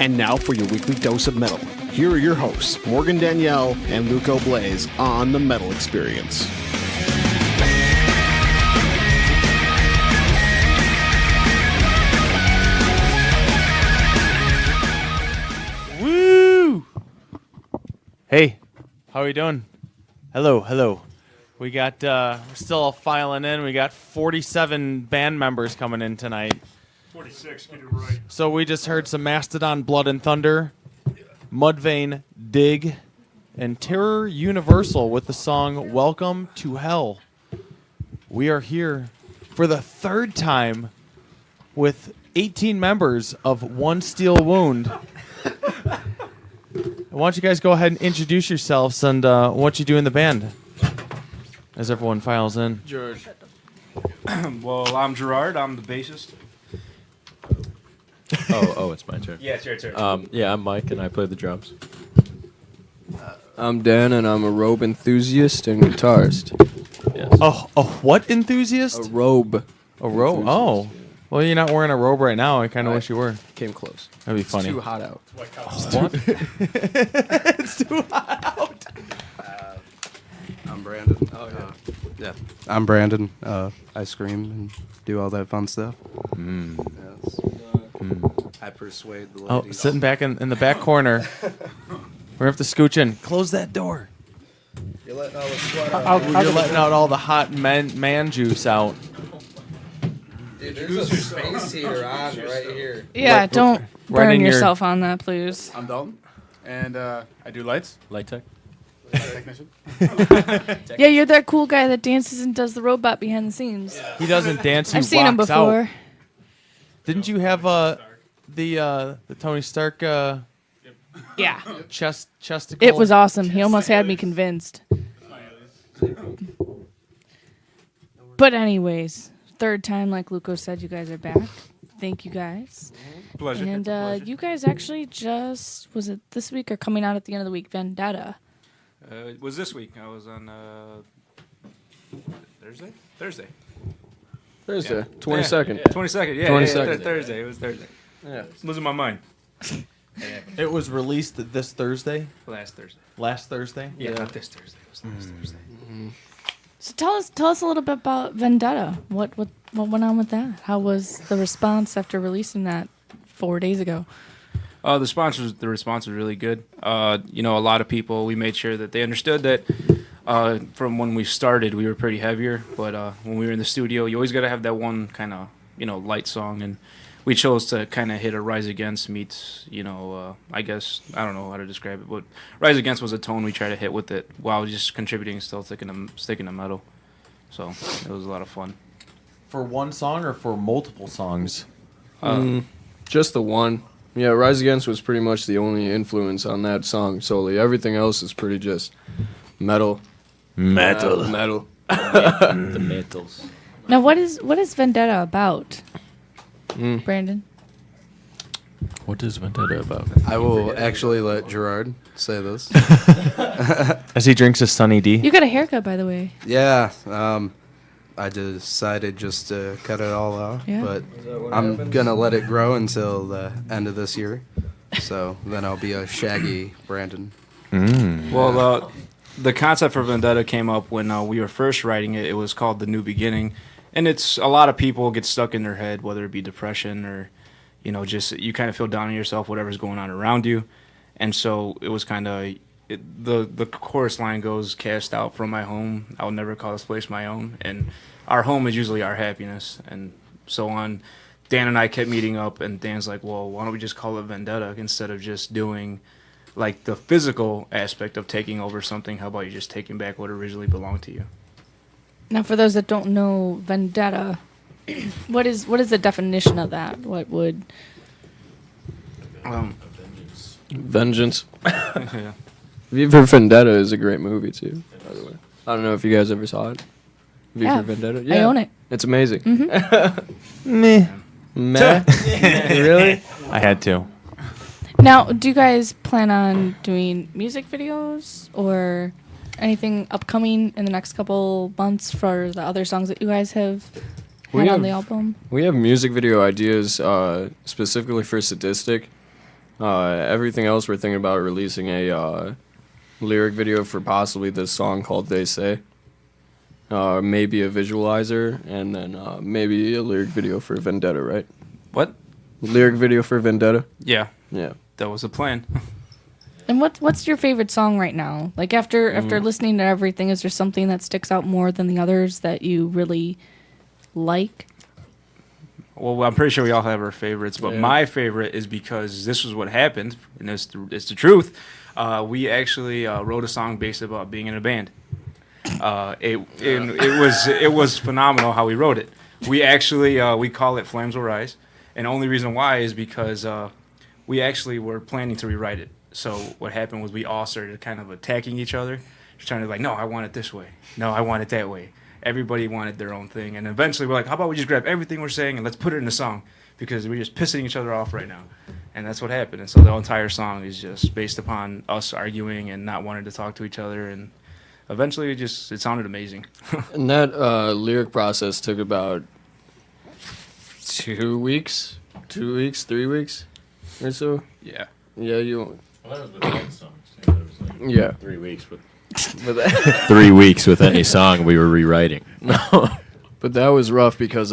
And now for your weekly dose of metal. Here are your hosts, Morgan Danielle and Luco Blaze on The Metal Experience. Woo! Hey, how are we doing? Hello. We got, we're still filing in. We got 47 band members coming in tonight. 46, get it right. So we just heard some Mastodon, Blood and Thunder, Mudvayne, Dig, and Terror Universal with the song Welcome to Hell. We are here for the third time with 18 members of One Steel Wound. Why don't you guys go ahead and introduce yourselves and what you do in the band as everyone files in. George. Well, I'm Gerard. I'm the bassist. Oh, it's my turn. Yeah, it's your turn. Yeah, I'm Mike, and I play the drums. I'm Dan, and I'm a robe enthusiast and guitarist. Yes. Oh, what enthusiast? A robe. A robe? enthusiast, Oh. yeah. Well, you're not wearing a robe right now. I kind of Right. wish you were. Came close. That'd be It's funny. too hot out. What? It's too hot out. I'm Brandon. Yeah. I'm Brandon. I scream and do all that fun stuff. Yes. I persuade the Oh, ladies. sitting back in the back corner. We're going to have to scooch in. Close that door. You're letting all the sweat out. You're letting out all the hot man juice out. Dude, there's a space heater on right here. Yeah, Right- don't right burn in your- yourself on that, please. I'm Dalton, and I do lights. Light tech. Technician. Yeah, you're that cool guy that dances and does the robot behind the scenes. He doesn't dance. He I've seen him walks before. out. Didn't you have the Tony Stark Yeah, chesticle? it was awesome. He almost had me convinced. But anyways, third time, like Luco said, you guys are back. Thank you guys. Pleasure. And you guys actually just, was it this week or coming out at the end of the week, Vendetta? It was this week. I was on Thursday. Thursday, Yeah. 22nd. 22nd. Yeah. 22nd. Thursday. It was Thursday. Yeah. Losing my mind. It was released this Thursday, Last Thursday. last Thursday. Yeah, not this Thursday. It was last Thursday. So tell us a little bit about Vendetta. What went on with that? How was the response after releasing that 4 days ago? The response was really good. A lot of people, we made sure that they understood that from when we started, we were pretty heavier. But when we were in the studio, you always got to have that one kind of, light song. And we chose to kind of hit a Rise Against meets, I guess, I don't know how to describe it. But Rise Against was a tone we tried to hit with it while just contributing, still sticking to metal. So it was a lot of fun. For one song or for multiple songs? Just the one. Yeah, Rise Against was pretty much the only influence on that song solely. Everything else is pretty just metal. Metal. The metals. Now, what is Vendetta about, Brandon? What is Vendetta about? I will actually let Gerard say this. As he drinks a Sunny D. You got a haircut, by the way. Yeah. I decided just to cut it all off, Yeah. but I'm gonna let it grow until the end of this year. So then I'll be a shaggy Brandon. Well, the concept for Vendetta came up when we were first writing it. It was called The New Beginning. And it's a lot of people get stuck in their head, whether it be depression or, just you kind of feel down on yourself, whatever's going on around you. And so it was kind of, the chorus line goes, cast out from my home, I will never call this place my own. And our home is usually our happiness. And so on, Dan and I kept meeting up, and Dan's like, well, why don't we just call it Vendetta instead of just doing like the physical aspect of taking over something? How about you just taking back what originally belonged to you? Now, for those that don't know Vendetta, what is the definition of that? What would Vengeance. Yeah. V for Vendetta is a great movie, too, by the way. I don't know if you guys ever saw it. V Yeah, for Vendetta? I own it. It's amazing. Meh. Meh? Really? I had to. Now, do you guys plan on doing music videos or anything upcoming in the next couple months for the other songs that you guys have We had on the have- album? We have music video ideas specifically for Sadistic. Everything else, we're thinking about releasing a lyric video for possibly this song called They Say. Maybe a visualizer, and then maybe a lyric video for Vendetta, right? What? Lyric video for Vendetta? Yeah, Yeah. that was the plan. And what's your favorite song right now? Like after listening to everything, is there something that sticks out more than the others that you really like? Well, I'm pretty sure we all have our favorites, but Yeah. my favorite is because this was what happened, and it's the truth. We actually wrote a song based about being in a band. It was phenomenal how we wrote it. We actually we call it Flames Will Rise, and the only reason why is because we actually were planning to rewrite it. So what happened was we all started kind of attacking each other, just trying to like, no, I want it this way. No, I want it that way. Everybody wanted their own thing, and eventually we're like, how about we just grab everything we're saying and let's put it in a song, because we're just pissing each other off right now. And that's what happened. And so the entire song is just based upon us arguing and not wanting to talk to each other, and eventually it sounded amazing. And that lyric process took about 2 weeks, 3 weeks or so. Yeah. Yeah, Well, that was with that song. It was like yeah. 3 weeks with But 3 weeks with any song we were rewriting. but that was rough because,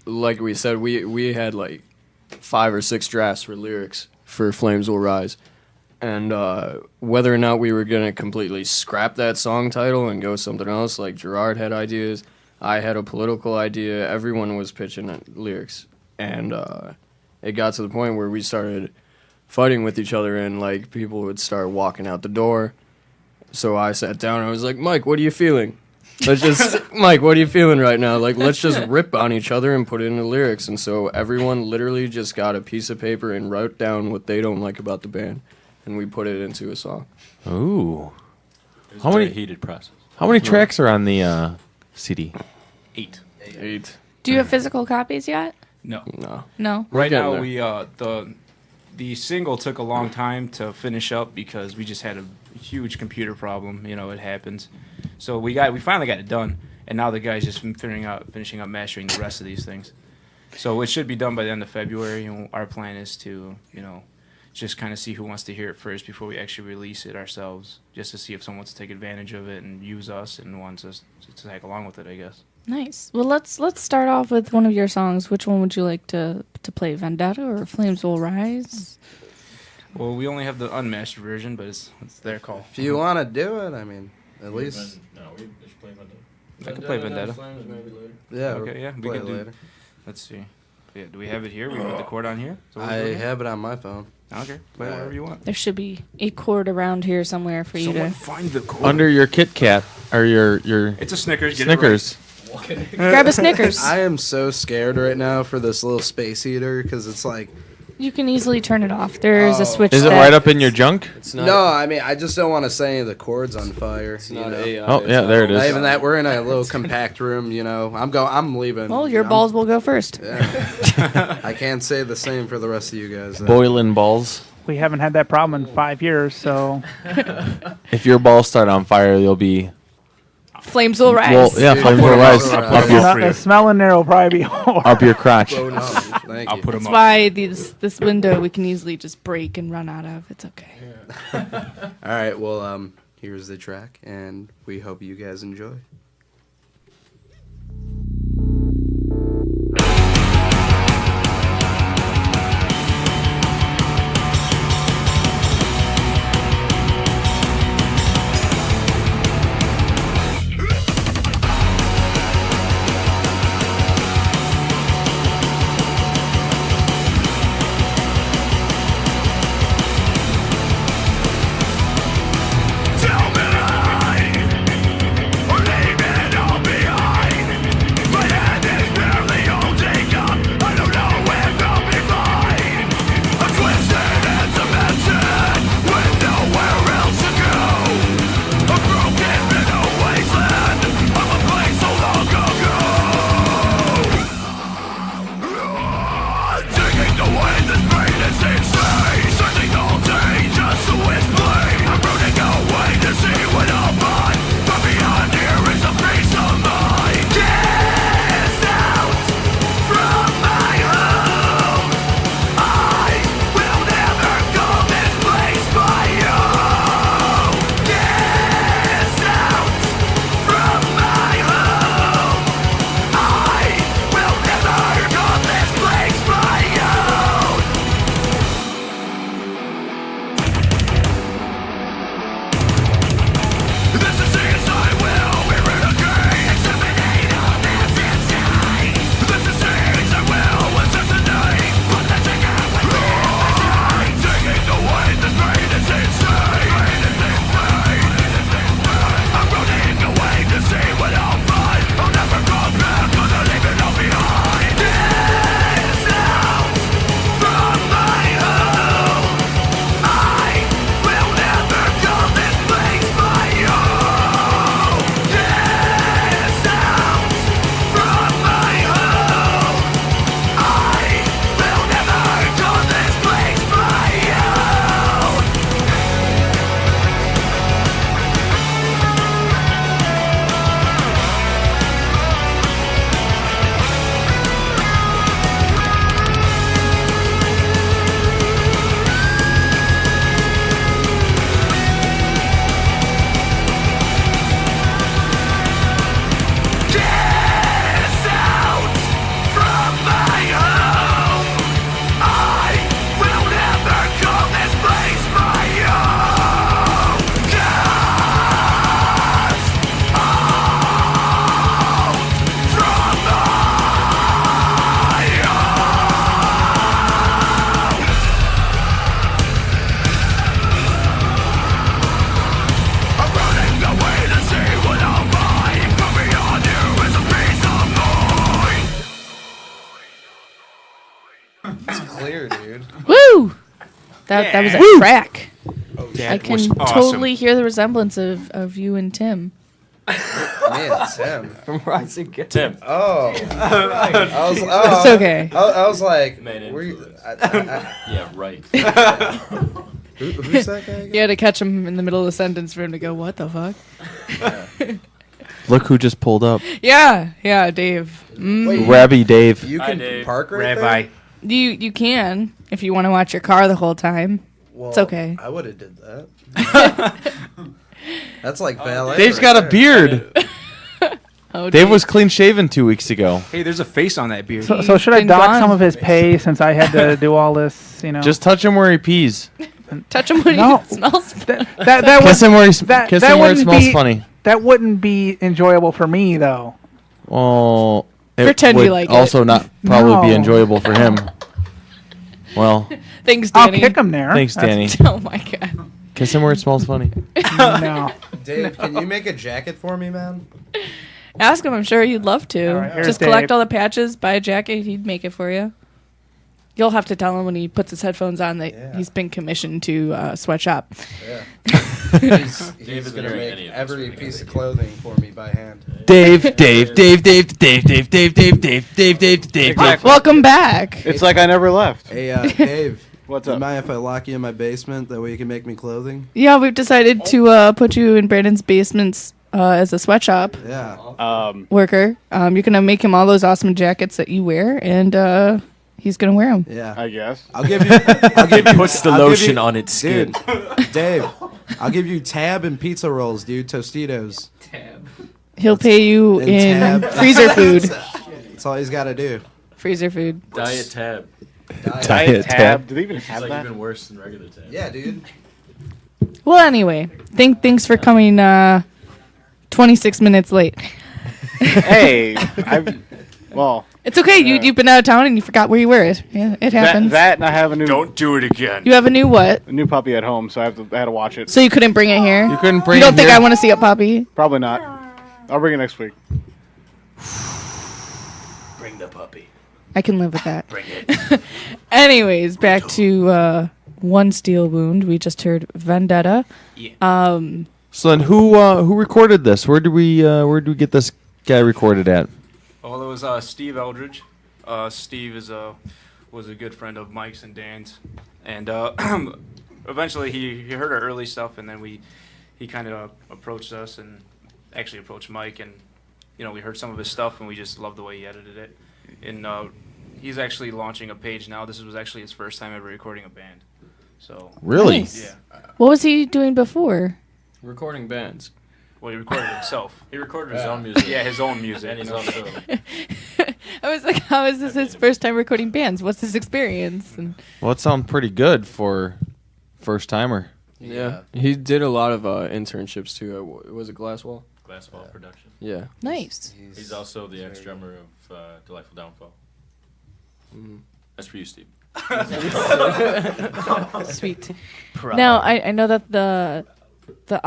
like we said, we had like 5 or 6 drafts for lyrics for Flames Will Rise. And whether or not we were going to completely scrap that song title and go something else, like Gerard had ideas, I had a political idea, everyone was pitching lyrics. And it got to the point where we started fighting with each other, and like people would start walking out the door. So I sat down and I was like, Mike, what are you feeling? Mike, what are you feeling right now? Like, let's just rip on each other and put it into lyrics. And so everyone literally just got a piece of paper and wrote down what they don't like about the band. And we put it into a song. Ooh. It was How a very many- heated process. How many tracks are on the CD? 8. 8. Do you have physical copies yet? No. No. No. Right getting now, there. the single took a long time to finish up because we just had a huge computer problem. You know, it happens. So we finally got it done, and now the guy's just finishing up mastering the rest of these things. So it should be done by the end of February, and our plan is to, just kind of see who wants to hear it first before we actually release it ourselves, just to see if someone wants to take advantage of it and use us and wants us to tag along with it, I guess. Nice. Well, let's start off with one of your songs. Which one would you like to play, Vendetta or Flames Will Rise? Well, we only have the unmastered version, but it's their call. If you want to do it, I mean, at least, No, we should play Vendetta. I can play Vendetta. yeah. Okay, yeah, we play can it do. later. Let's see. Yeah, do we have it here? We put the chord on here. So I have it on my phone. Okay, play whatever you want. There should be a chord around here somewhere for you Someone to find the chord. Under your Kit Kat or your It's a Snickers. Get it right. Snickers. grab a Snickers. I am so scared right now for this little space heater because it's like, You can easily turn it off. There's a switch. Is it that- right up in your junk? It's not. no, I mean, I just don't want to set any of the cords on fire. It's you not know? AI. Oh, it's yeah, not there it is. Not even that. We're in a little compact room. I'm leaving. Well, your I'm- balls will go first. Yeah. I can't say the same for the rest of you guys. though. Boiling balls. We haven't had that problem in 5 years, so If your balls start on fire, you'll be. Flames will rise. Well, yeah, Dude, flames will rise I'll up put 'em your, up. the smell in there will probably be horrible. up your crotch. Oh, no. Thank I'll you. put them That's up. why this window we can easily just break and run out of. It's okay. All right. Well, here's the track, and we hope you guys enjoy. Tell me, leave Woo! That was a track. I can was awesome. totally hear the resemblance of you and Tim. Me and Tim. From Rising King. Tim. Oh. It's okay. I was like, Man in were you, for it. I, Yeah, right. who's that guy again? You had to catch him in the middle of the sentence for him to go, "What the fuck?" Look who just pulled up. Yeah, Dave. Wait, Rabbi Dave. you Hi, can Dave. park right Rabbi. You can if you want to watch your car the whole time. there? Well, It's okay. I would have did that. That's like valet. Dave's right got a there. beard. Oh, Dave was clean shaven 2 weeks ago. Hey, there's a face on that beard. So should I been dock gone. some of his pay since I had to do all this? Just touch him where he pees. touch him when No. he smells. that Kiss him where he that- kiss that him where it wouldn't smells be- funny. that wouldn't be enjoyable for me though. Well, it Pretend you would like it. also not probably be No. enjoyable for him. Well, Thanks, I'll Danny. kick him there. thanks, That's- Danny. Oh my god. Kiss him where it smells funny. No. Dave, can you make a jacket for me, man? Ask him. I'm sure he'd love to. All right, here's Just collect Dave. all the patches, buy a jacket. He'd make it for you. You'll have to tell him when he puts his headphones on that Yeah. he's been commissioned to sweatshop. Yeah. he's isn't gonna hearing make any of this every right piece now. of clothing for me by hand. Dave. Welcome back. It's like I never left. Hey, Dave. What's Do you up? mind if I lock you in my basement? That way you can make me clothing? Yeah, we've decided to put you in Brandon's basements as a sweatshop Yeah. worker. You're gonna make him all those awesome jackets that you wear, and he's gonna wear them. Yeah. I guess. I'll give you. Puts the I'll give lotion you- on its skin. Dude, Dave, I'll give you tab and pizza rolls, dude. Tostitos. He'll pay you And in tab. freezer food. That's all he's got to do. Freezer food. Diet tab. Diet tab. Do they even It's have like that? even worse than regular tab. Yeah, dude. Well, anyway, thanks for coming 26 minutes late. Hey, well, It's okay. You've been out of town and you forgot where you were. Yeah, it happens. that and I have a new do it again. You have a new what? a new puppy at home, so I had to watch it. So you couldn't bring it here? You couldn't bring You don't it think here? I want to see a puppy? Probably not. I'll bring it next week. Bring the puppy. I can live with that. Bring it. Anyways, back to One Steel Wound. We just heard Vendetta. So then, who recorded this? Where did we get this guy recorded at? Well, it was Steve Eldridge. Steve was a good friend of Mike's and Dan's, and eventually he heard our early stuff, and then he kind of approached us and actually approached Mike, and we heard some of his stuff, and we just loved the way he edited it. And he's actually launching a page now. This was actually his first time ever recording a band. So Really? Nice. yeah, What was he doing before? Recording bands. well, he recorded himself. He recorded his own music. Yeah, his own music. And he's also I was like, how is this his first time recording bands? What's his experience? And Well, it sounds pretty good for first timer. Yeah. He did a lot of internships too. Was it Glasswall? Glasswall production. Yeah. nice. He's also the ex-drummer of Delightful Downfall. Mhm. That's for you, Steve. Sweet. Now I know that the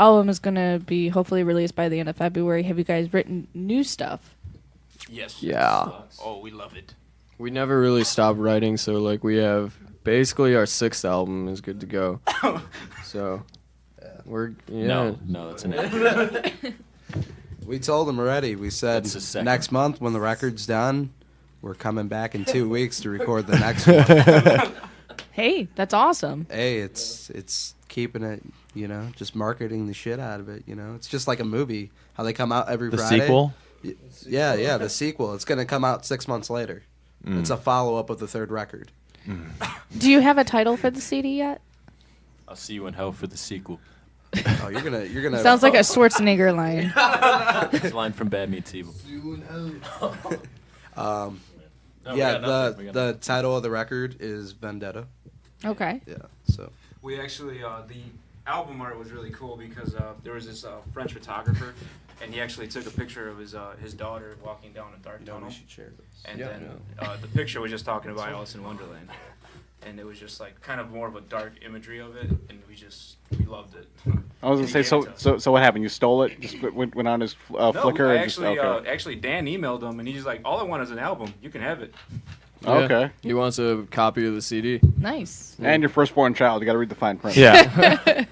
album is gonna be hopefully released by the end of February. Have you guys written new stuff? Yes. Yeah. Oh, we love it. We never really stopped writing, so like we have basically our 6th album is good to go. So we're No, that's an it. We told him already. We said That's the second. next month when the record's done, we're coming back in 2 weeks to record the next one. Hey, that's awesome. Hey, it's keeping it, just marketing the shit out of it, It's just like a movie, how they come out every The Friday. sequel. Yeah, the sequel. It's going to come out 6 months later. It's a follow-up of the third record. Do you have a title for the CD yet? I'll see you in hell for the sequel. Oh, you're gonna. Sounds like a Schwarzenegger line. It's a line from Bad Meets Evil. No, we Yeah, got nothing. We got the title of the record is Vendetta. Okay. Yeah, so We actually, the album art was really cool because there was this French photographer, and he actually took a picture of his daughter walking down a dark tunnel. share this. And then the picture was just talking about Alice in Wonderland. And it was just like kind of more of a dark imagery of it, and we loved it. I was gonna say, so what happened? You stole it? Just went on his No, Flickr I and just actually, okay. actually Dan emailed him, and he's like, "All I want is an album. You can have it." Yeah. Okay. He wants a copy of the CD. Nice. And your firstborn child. You got to read the fine print. Yeah.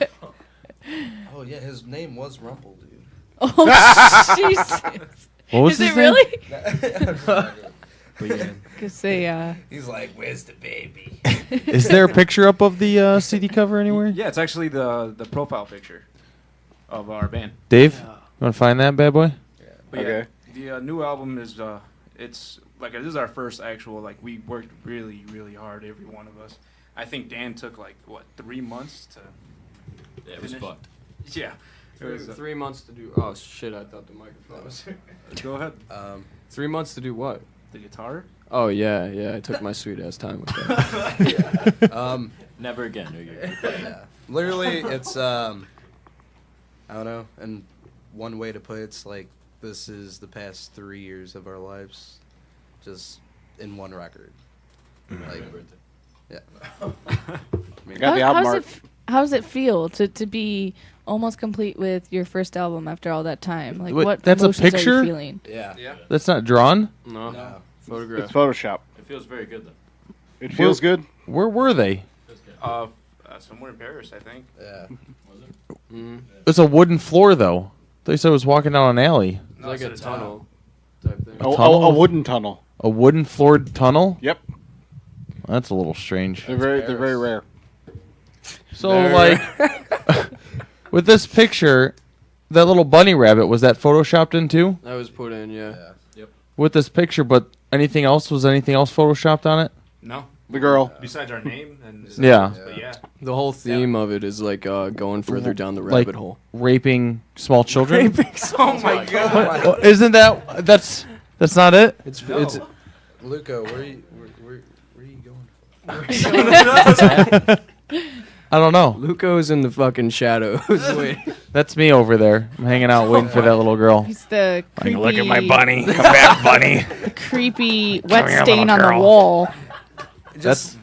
Oh yeah, his name was Rumple, dude. Oh, Jesus. What was Is his it name? really? But yeah, Cause say, he's like, "Where's the baby?" Is there a picture up of the CD cover anywhere? Yeah, it's actually the profile picture of our band. Dave, you want to find that bad boy? But yeah, Okay. the new album is it's like this is our first actual like we worked really really hard, every one of us. I think Dan took like what 3 months to. Yeah, it was finish. fucked. Yeah. It was, 3 months to do. Oh shit! I thought the microphone was. Go ahead. 3 months to do what? The guitar. Oh yeah. I took my sweet ass time with that. Never again. No, you're good. Yeah. Literally, it's I don't know. And one way to put it's like this is the past 3 years of our lives, just in one record. Like, yeah. You got the album art. how does it feel to be almost complete with your first album after all that time? Like, Wait, what that's a emotions are picture? you feeling? Yeah. That's not drawn? No. No. Photograph. It's Photoshop. It feels very good though. It feels good. Where were they? Somewhere in Paris, I think. Yeah. It's a wooden floor, though. They said it was walking down an alley. It's like a it's tunnel type thing. tunnel? A wooden tunnel. A wooden floored tunnel? Yep. That's a little strange. They're very rare. So, like, with this picture, that little bunny rabbit, was that photoshopped in too? That was put in, yeah. With this picture, but anything else? Was anything else photoshopped on it? No. The girl. Besides our name and Yeah. But yeah. The whole theme of it is like going further down the Like rabbit hole. raping small children? Oh my god. Well, isn't that's not it? It's Luca, where are you going? I don't know. Luco's in the fucking shadows. Wait. That's me over there. I'm hanging out waiting for that little girl. He's the creepy, Look at my bunny. Come back, bunny. the creepy here, wet stain little on the girl. wall. Just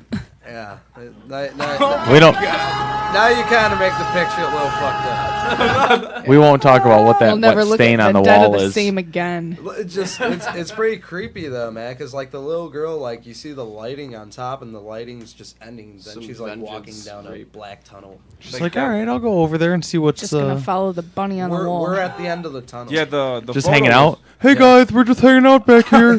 yeah. Now We don't. you kind of make the picture a little fucked up. We won't talk about what that We'll never wet look stain at on the Vendetta wall the is. same again. It's pretty creepy though, man. Cause like the little girl, like you see the lighting on top, and the lighting's just ending. Then Some she's like walking vengeance down a rape. black tunnel. Just like, all right, I'll go over there and see what's Just gonna follow the bunny on the We're, wall. we're at the end of the tunnel. Yeah, the just photo hanging was- out. Hey guys, we're just hanging out back here.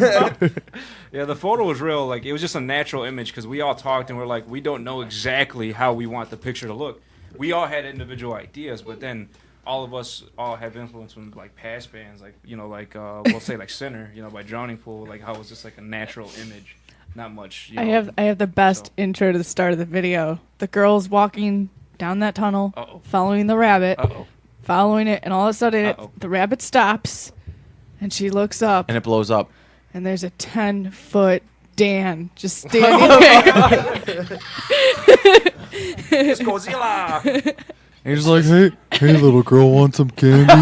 Yeah, the photo was real. Like it was just a natural image because we all talked and we're like, we don't know exactly how we want the picture to look. We all had individual ideas, but then all of us all have influence from like past bands, like we'll say like Sinner, by Drowning Pool, like how it was just like a natural image, not much. I have the best intro to the start of the video. The girl's walking down that tunnel, Uh-oh. following the rabbit, Uh-oh. following it, and all of a sudden Uh-oh. the rabbit stops, and she looks up, And it blows up. and there's a 10-foot Dan just standing there. It's Godzilla. And he's like, hey, little girl, want some candy?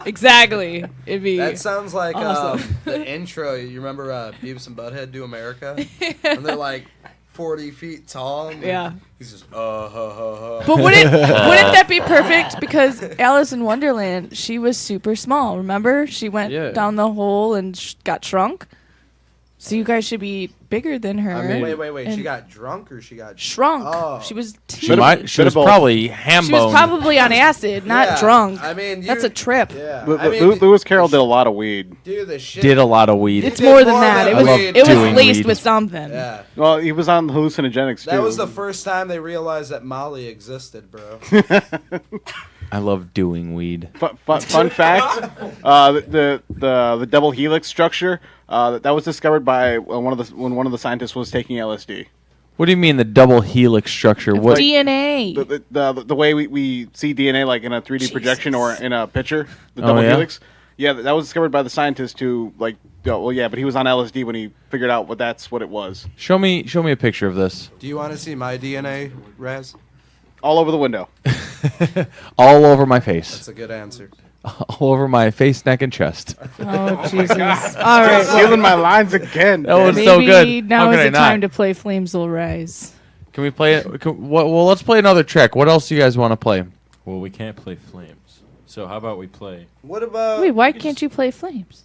Exactly. It'd be That sounds like Awesome. the intro. You remember Beavis and Butthead Do America? And they're like 40 feet tall. And Yeah. He's just ha ha ha. But wouldn't that be perfect? Because Alice in Wonderland, she was super small. Remember, she went Yeah. down the hole and got shrunk. So you guys should be bigger than her. I mean- Wait. She And- got drunk or she got Shrunk. Oh. She was She teeny. was both. probably ham She was boned. probably on acid, not Yeah, drunk. I mean, That's a trip. Yeah. Lu- I Lu- mean, Lewis Carroll did a lot of weed. Dude, the shit. Did a lot of weed. It's did more than more that. than It was weed. it was doing laced weed. with something. Yeah. Well, he was on hallucinogenics too. That was the first time they realized that Molly existed, bro. I love doing weed. Fun fact: the double helix structure that was discovered by when one of the scientists was taking LSD. What do you mean the double helix structure? What? DNA. The way we see DNA like in a 3D projection or in a picture, the Oh, double yeah? helix. Yeah, that was discovered by the scientist who but he was on LSD when he figured out that's what it was. Show me a picture of this. Do you want to see my DNA, Raz? All over the window. All over my face. That's a good answer. All over my face, neck, and chest. Oh Jesus! All right. Stealing my lines again. That was Maybe so good. now How is could the I not? time to play Flames Will Rise. Can we play it? Well, let's play another track. What else do you guys want to play? Well, we can't play Flames. So how about we play? What about? Wait, why can't you play Flames?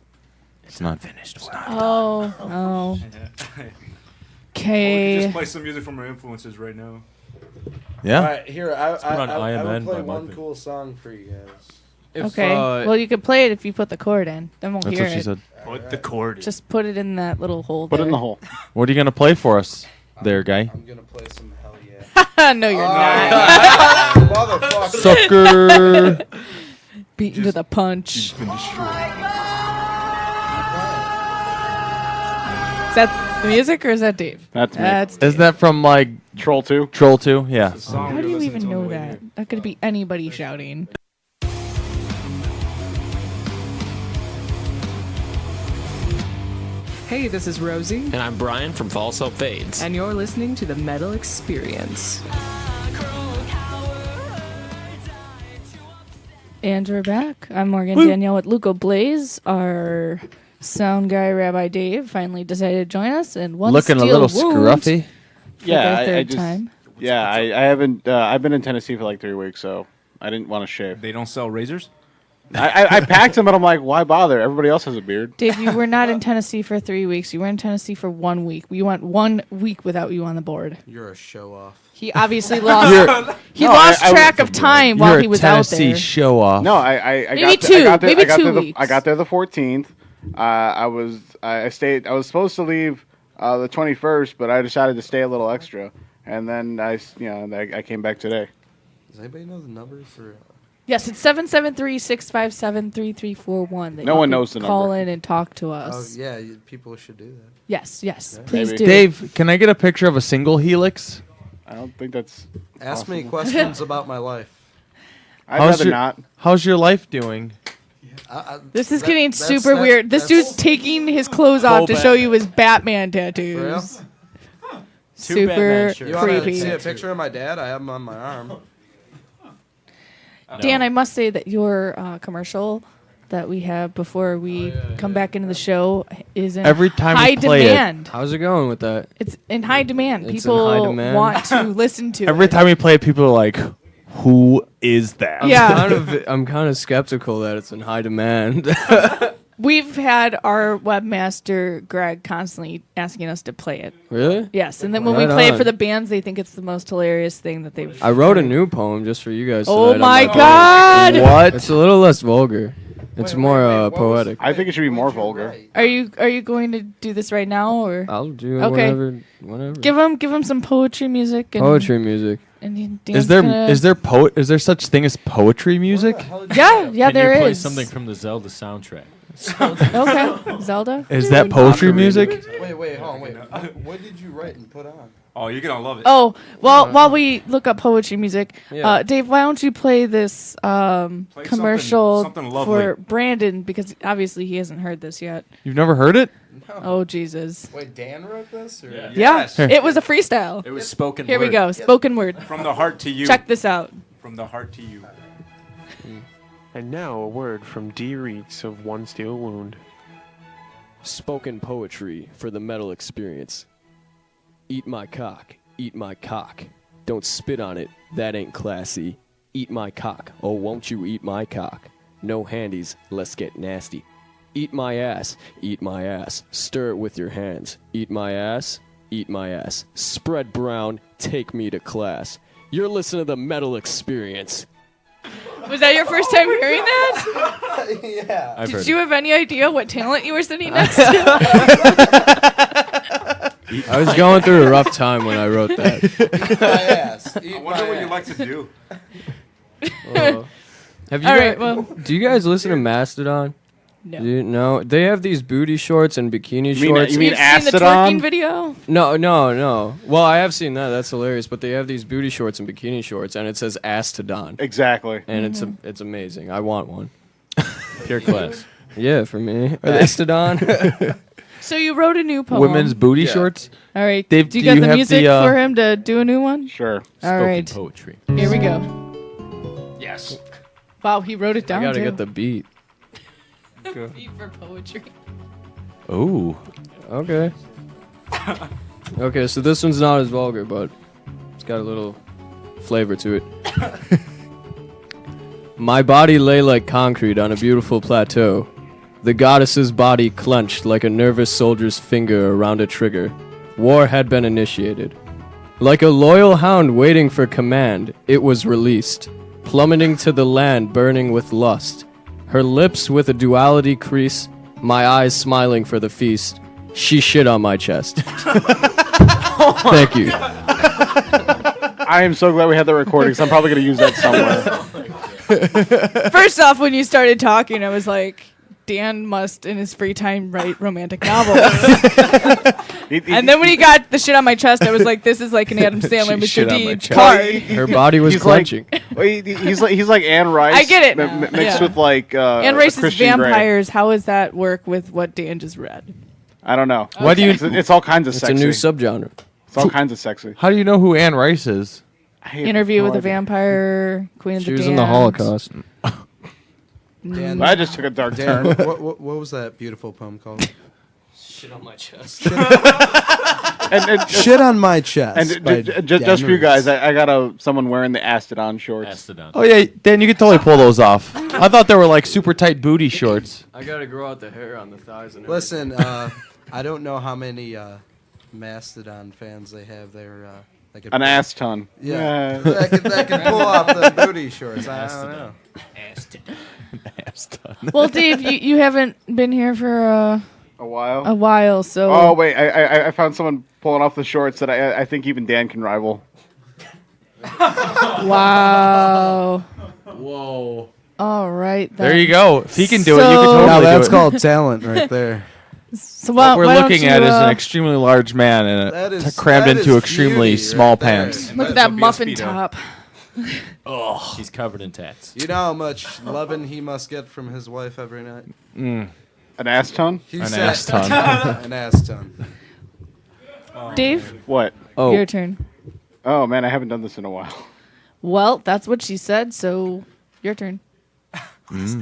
It's not finished. Oh. Okay. Just play some music from our influences right now. Yeah. All right, here I put on I will IMN play by one Mudvayne. cool song for you guys. Okay. Well, you could play it if you put the chord in. Then we'll That's hear what she it. said. Put the chord. Just put it in that little hole. Put it in the there. hole. What are you gonna play for us, there, guy? I'm gonna play some Hell Yeah. No, you're not. Motherfucker. Sucker. Beaten to the punch. Is that the music or is that Dave? That's me. That's Isn't that from like Troll 2. Troll 2? Yeah. How do you even know that? That could be anybody shouting. Hey, this is Rosie, And I'm Brian from False Hope Fades. and you're listening to the Metal Experience. And we're back. I'm Morgan Danielle with Luco Blaze. Our sound guy, Rabbi Dave, finally decided to join us. And one Looking a steel little wound scruffy. for Yeah, their I third just time. yeah I haven't I've been in Tennessee for like 3 weeks, so I didn't want to shave. They don't sell razors? I packed them, but I'm like, why bother? Everybody else has a beard. Dave, you were not in Tennessee for 3 weeks. You were in Tennessee for 1 week. We went 1 week without you on the board. You're a show off. He obviously lost. He lost I- track of time while You're he was a Tennessee out there. show off. No, I Maybe got two. I got there, Maybe I got 2 there weeks. I got there the 14th. I stayed. I was supposed to leave the 21st, but I decided to stay a little extra, and then I came back today. Does anybody know the number for? Yes, it's 773-657-3341. No one knows the Call number. in and talk to Oh us. yeah, people should do that. Yes, yes. Okay. Please Maybe. do. Dave, can I get a picture of a single helix? I don't think that's. Ask me possible. questions about my life. I'd rather not. How's your life doing? This is That- getting that's- super that's- weird. This that's- dude's taking his clothes off to show you his Batman tattoos. For real? Super Batman shirts. You want to creepy. see a picture of my dad? I have him on my arm. Dan, I must say that your commercial that we have before we come back into the show is in Every time we high play it. demand. How's it going with that? It's in high demand. It's in People high demand. want to listen to Every it. time we play it, people are like, "Who is that?" Yeah. I'm kind of skeptical that it's in high demand. We've had our webmaster Greg constantly asking us to play it. Really? Yes, and then when we Right play it on. for the bands, they think it's the most hilarious thing that they've. I wrote a new poem just for you guys. Oh tonight on my poem. God! What? It's a little less vulgar. It's more poetic. I think it should be more vulgar. Are you going to do this right now or? I'll do it Okay. whenever. Give him some poetry music. And, Poetry music. And Is there such thing as poetry music? Yeah, Can there you play is. something from the Zelda soundtrack? Okay, Zelda. Is that poetry music? Wait, hold on, wait. What did you write and put on? Oh, you're going to love it. Oh, well, while we look up poetry music, Yeah. Dave, why don't you play this commercial something lovely. for Brandon, because obviously he hasn't heard this yet. You've never heard it? Oh, Jesus. Wait, Dan wrote this? Or? Yeah. Yeah, Yes. it was a freestyle. It was spoken Here we word. go, spoken word. From the heart to you. Check this out. From the heart to you. And now a word from D. Reitz of One Steel Wound. Spoken poetry for the metal experience. Eat my cock, eat my cock. Don't spit on it, that ain't classy. Eat my cock, oh won't you eat my cock? No handies, let's get nasty. Eat my ass, stir it with your hands. Eat my ass, spread brown, take me to class. You're listening to the metal experience. Was that your first time hearing that? Yeah. Did you have any idea what talent you were sitting next to? I was going through a rough time when I wrote that. Eat my ass. Eat I wonder my what you ass. like to do. Have you All guys, right, well- do you guys listen to Mastodon? No. No, they have these booty shorts and bikini You mean- shorts. you mean You've seen the Astodon? twerking video? No. Well, I have seen that. That's hilarious. But they have these booty shorts and bikini shorts, and it says Astodon, Exactly. and Mm-hmm. it's amazing. I want one. Pure class. Yeah, for me, Astodon. So you wrote a new poem. Women's booty Yeah. shorts? All right. Dave, do you do got you the have music the, for him to do a new one? Sure. All Spoken right. poetry. Here we go. Yes. Wow, he wrote it I down gotta too. get the beat. Beat for poetry. Ooh. Okay. Okay, so this one's not as vulgar, but it's got a little flavor to it. My body lay like concrete on a beautiful plateau. The goddess's body clenched like a nervous soldier's finger around a trigger. War had been initiated. Like a loyal hound waiting for command, it was released, plummeting to the land burning with lust. Her lips with a duality crease, my eyes smiling for the feast. She shit on my chest. Thank you. I am so glad we had the recording, because I'm probably going to use that somewhere. First off, when you started talking, I was like, Dan must, in his free time, write romantic novels. And then when he got the shit on my chest, I was like, this is like an Adam Sandler, Mr. Deeds card. Her body was He's clenching. He's like Anne Rice. I get it now, Mixed yeah. with like Anne Rice's Christian Grey. Vampires, how does that work with what Dan just read? I don't know. Why do you? It's all kinds of It's sexy. a new subgenre. It's all kinds of sexy. How do you know who Anne Rice is? Interview with a Vampire, Queen of She the was Damned. in the Holocaust. Dan, I just took a dark Dan, turn. what was that beautiful poem called? Shit on my chest. Shit on my chest. And by just for you Dan guys, I got someone wearing the Astodon shorts. Astodon. Oh yeah, Dan, you could totally pull those off. I thought they were like super tight booty shorts. I gotta grow out the hair on the thighs and Listen, I don't know how many Mastodon fans they have there. That could An ass ton. Yeah, that can pull off the booty shorts. I don't know. Well, Dave, you haven't been here for A while. a while, so... Oh wait, I found someone pulling off the shorts that I think even Dan can rival. Wow. Whoa. All right. Then. There you go. If he can do it, you can So- totally Now do that's it. called talent right there. So What we're why don't looking you, at is an extremely large man and That is- crammed that into is extremely beauty small right there. pants. Look at That's that a muffin Speedo. top. Oh. He's covered in tats. You know how much loving he must get from his wife every night? Mm. An ass ton? He An said- ass ton. An ass ton. Dave, What? Oh, your turn. Oh man, I haven't done this in a while. Well, that's what she said, so your turn. Let's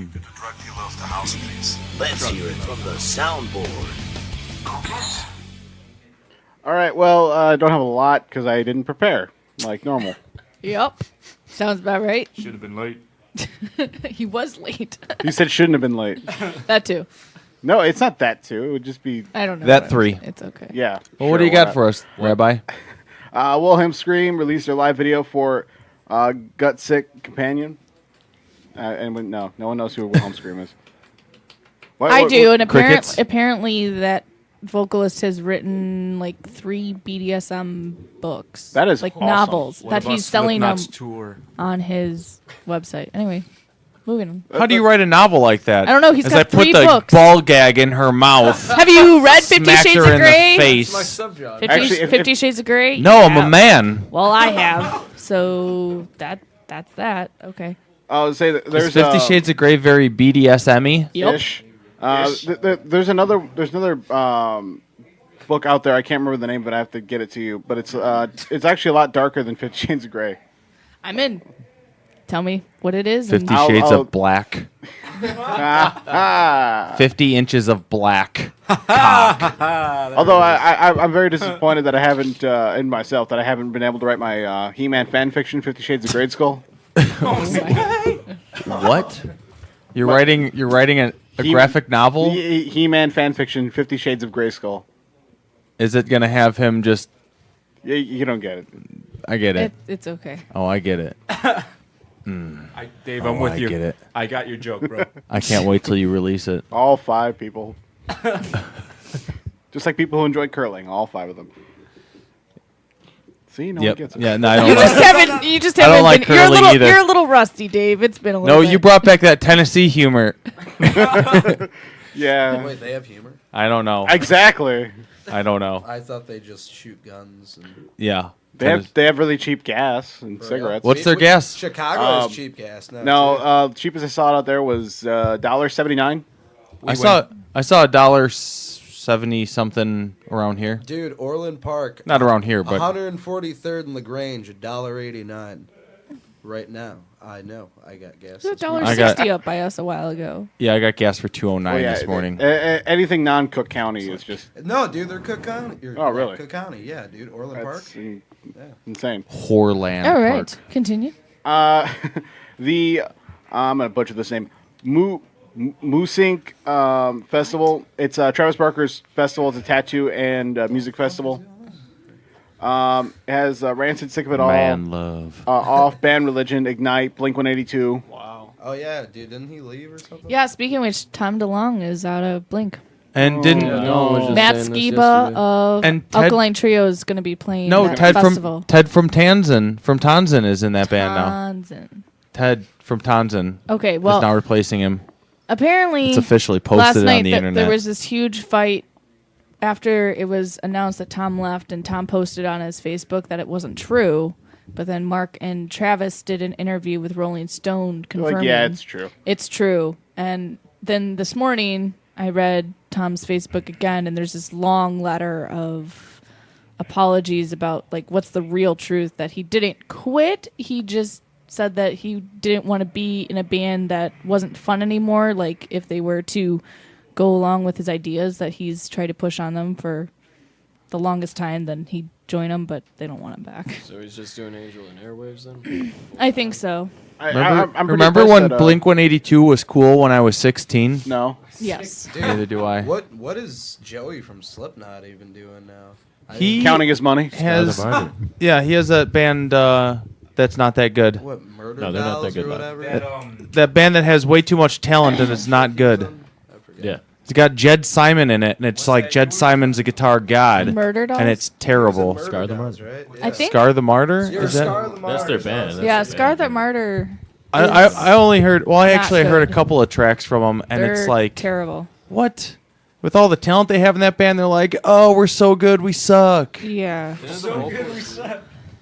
hear it from the soundboard. All right, well, I don't have a lot because I didn't prepare like normal. Yep. Sounds about right. Should have been late. He was late. You said shouldn't have been late. That too. No, it's not that too. It would just be I don't know. That what three. It's okay. yeah. Well, what sure, do you why got not? for us, Rabbi? Wilhelm Scream released their live video for Gut Sick Companion. No one knows who Wilhelm Scream is. I do, and Crickets? apparently that vocalist has written like 3 BDSM books. That is like awesome. novels What that about he's selling them Slipknot's tour? on his website. Anyway, moving on. How do you write a novel like that? I don't know, he's As got I put 3 the books. ball gag in her mouth. Have you read 50 smack Shades her of in Grey? the face. subgenre. 50, Actually, if- 50 Shades of Grey? No, I'm a man. Well, I have. So that's that. Okay. I'll say that there's Is 50 Shades of Grey very BDSM-y? Yep. Ish. There's another book out there. I can't remember the name, but I have to get it to you. But it's actually a lot darker than 50 Shades of Grey. I'm in. Tell me what it is. 50 and- Shades I'll- of Black. Ah. 50 inches of black. Although I'm very disappointed that I haven't in myself that I haven't been able to write my He-Man fan fiction, 50 Shades of Grey Skull. What? You're writing a graphic novel? He-Man fan fiction, 50 Shades of Grey Skull. Is it gonna have him just? You don't get it. I get it. It's okay. Oh, I get it. Dave, Oh, I'm with I you. get it. I got your joke, bro. I can't wait till you release it. All 5 people. Just like people who enjoy curling, all 5 of them. See, no one Yep. gets it. Yeah, no, I don't. You like, just haven't. You just I don't haven't like been. You're a curling little. either. You're a little rusty, Dave. It's been a little. no, bit. you brought back that Tennessee humor. Yeah. Wait, they have humor? I don't know. Exactly. I don't know. I thought they just shoot guns. And Yeah. They have really cheap gas and For real? cigarettes. What's their gas? Chicago is cheap gas now. No, too. cheapest I saw it out there was $1.79. I saw $1.70 something around here. Dude, Orland Park. Not around here, but 143rd and Lagrange, $1.89. Right now, I know. I got gas. It was I got- $1.60 up by us a while ago. yeah, I got gas for $2.09 Oh, yeah, this morning. Anything non-Cook County is just No, dude, they're Cook County. Oh, really? Cook County, yeah, dude. Orland Park. that's insane. Whoreland All Park. right, continue. The I'm gonna butcher this name. Moosink Festival. It's Travis Barker's festival. It's a tattoo and music festival. It has Rancid, Sick of It All, Man Love, Off, Band Religion, Ignite, Blink-182. Wow. Oh yeah, dude, didn't he leave or something? Yeah, speaking of which, Tom DeLonge is out of Blink. and didn't Matt Skiba of And Ted- Alkaline Trio is going to be playing no that Ted festival. from Tanzan is in that band now. Tanzan. Ted from Tanzan. Okay, well, is now replacing him. Apparently, It's officially last posted night on the that internet. there was this huge fight after it was announced that Tom left, and Tom posted on his Facebook that it wasn't true. But then Mark and Travis did an interview with Rolling Stone confirming, yeah, it's true. It's true. And then this morning, I read Tom's Facebook again, and there's this long letter of apologies about like what's the real truth, that he didn't quit. He just said that he didn't want to be in a band that wasn't fun anymore. Like if they were to go along with his ideas that he's tried to push on them for the longest time, then he'd join them, but they don't want him back. So he's just doing Angel and Airwaves then? I think so. Remember when Blink-182 was cool when I was 16? No. Yes. Dude, Neither do I. What is Joey from Slipknot even doing now? He counting his money. Has, yeah, he has a band that's not that good. What, Murder No, they're not Dolls that good, or though. whatever? That band that has way too much talent and it's not good. Yeah. It's got Jed Simon in it, and it's like Jed Simon's a guitar god. Murder Dolls? And it's terrible. Scar the Martyr. Right? I think. Scar the Martyr? You're Is that? Scar the That's their Martyrs, band. that's- That's Yeah, their Scar band. the Martyr. I only heard. Well, I Not actually heard a good. couple of tracks from them, and it's They're like terrible. what? With all the talent they have in that band, they're like, "Oh, we're so good, we suck." Yeah.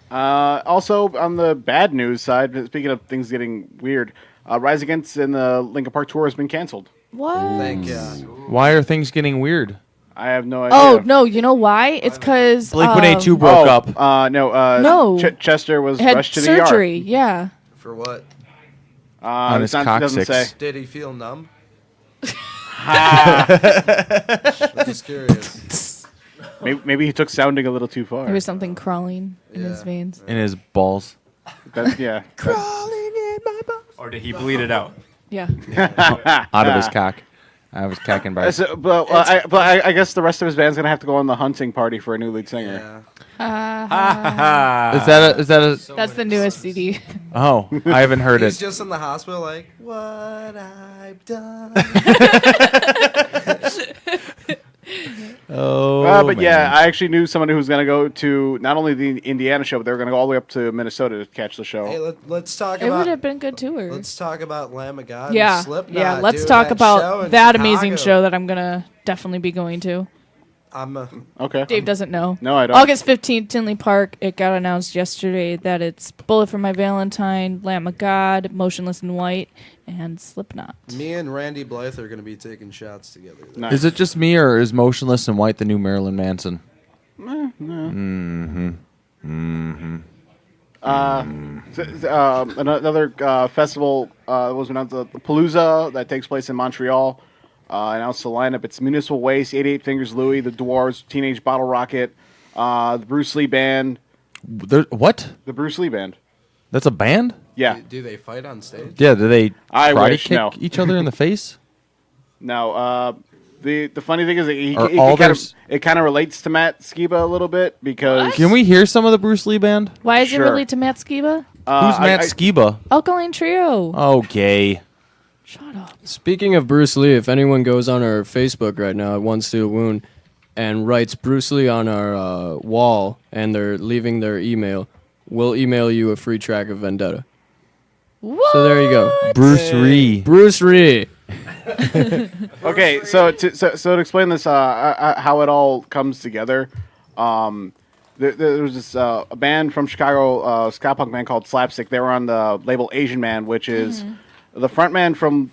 Also, on the bad news side, speaking of things getting weird, Rise Against and the Linkin Park tour has been canceled. What? Thank God. Why are things getting weird? I have no idea. Oh, no, you know why? It's because Blink-182 broke up. No. Chester was had rushed to surgery. the ER. Yeah. For what? On his It doesn't say. Did he feel numb? Ah. I'm just curious. Maybe he took sounding a little too far. There was something crawling in his veins. In his balls. Yeah. Or did he bleed it out? Yeah. Out of his cock. I was cacking by. I guess the rest of his band's gonna have to go on the hunting party for a new lead singer. Is that a? That's the newest CD. Oh, I haven't heard He's it. just in the hospital like, what I've done. Oh, but yeah, I actually knew someone who was gonna go to not only the Indiana show, but they were gonna go all the way up to Minnesota to catch the show. Hey, let's talk It about. would have been a good tour. Let's talk about Lamb of God. Yeah. And Slipknot, Yeah. Let's dude, talk that show about in that amazing Chicago. show that I'm going to definitely be going to. Okay. Dave doesn't know. No, I don't. August 15th, Tinley Park. It got announced yesterday that it's Bullet for My Valentine, Lamb of God, Motionless in White, and Slipknot. Me and Randy Blythe are going to be taking shots together. Is it just me, or is Motionless in White the new Marilyn Manson? No. Mm-hmm. Mm-hmm. Another festival was announced, the Palooza, that takes place in Montreal. Announced the lineup. It's Municipal Waste, 88 Fingers Louie, The Dwarves, Teenage Bottle Rocket, the Bruce Lee Band. What? The Bruce Lee Band. That's a band? Yeah. Do they fight on stage? Yeah. Do they I karate wish, kick no. each other in the face? No. The funny thing is that it kind of relates to Matt Skiba a little bit because Can we hear some of the Bruce Lee band? Why is Sure. it related to Matt Skiba? Who's Matt Skiba? Alkaline Trio. Okay. Speaking of Bruce Lee, if anyone goes on our Facebook right now at One Steel Wound and writes Bruce Lee on our wall and they're leaving their email, we'll email you a free track of Vendetta. What? So there you go. Bruce Lee. Bruce Lee. Okay, so to explain this, how it all comes together, there was this a band from Chicago, ska punk band called Slapstick. They were on the label Asian Man, which is the frontman from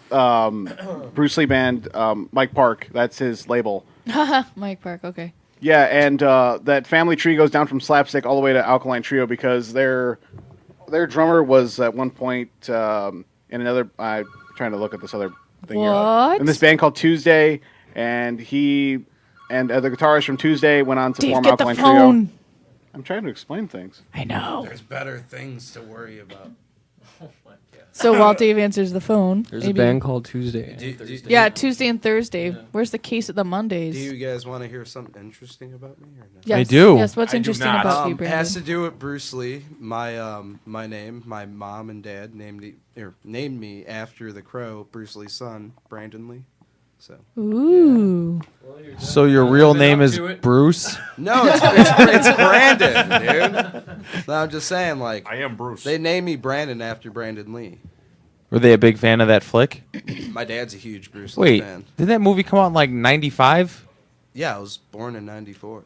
Bruce Lee band, Mike Park. That's his label. Mike Park, okay. Yeah, and that family tree goes down from Slapstick all the way to Alkaline Trio because their drummer was at one point in another. I'm trying to look at this other thing here. What? In this band called Tuesday, and he and the guitarist from Tuesday went on to Dave, form get the Alkaline phone. Trio. I'm trying to explain things. I know. There's better things to worry about. So while Dave answers the phone, There's maybe- a band called Tuesday. Yeah, Tuesday and Thursday. Where's the case of the Mondays? Do you guys want to hear something interesting about me or no? Yes. I do. Yes, what's interesting about you, Brandon? Has to do with Bruce Lee. My name, my mom and dad named me after the Crow, Bruce Lee's son, Brandon Lee. So. Ooh. So your real name is Bruce? No, it's Brandon, dude. No, I'm just saying, like, I am Bruce. They named me Brandon after Brandon Lee. Were they a big fan of that flick? My dad's a huge Bruce Lee Wait, fan. did that movie come out in like 95? Yeah, I was born in '94.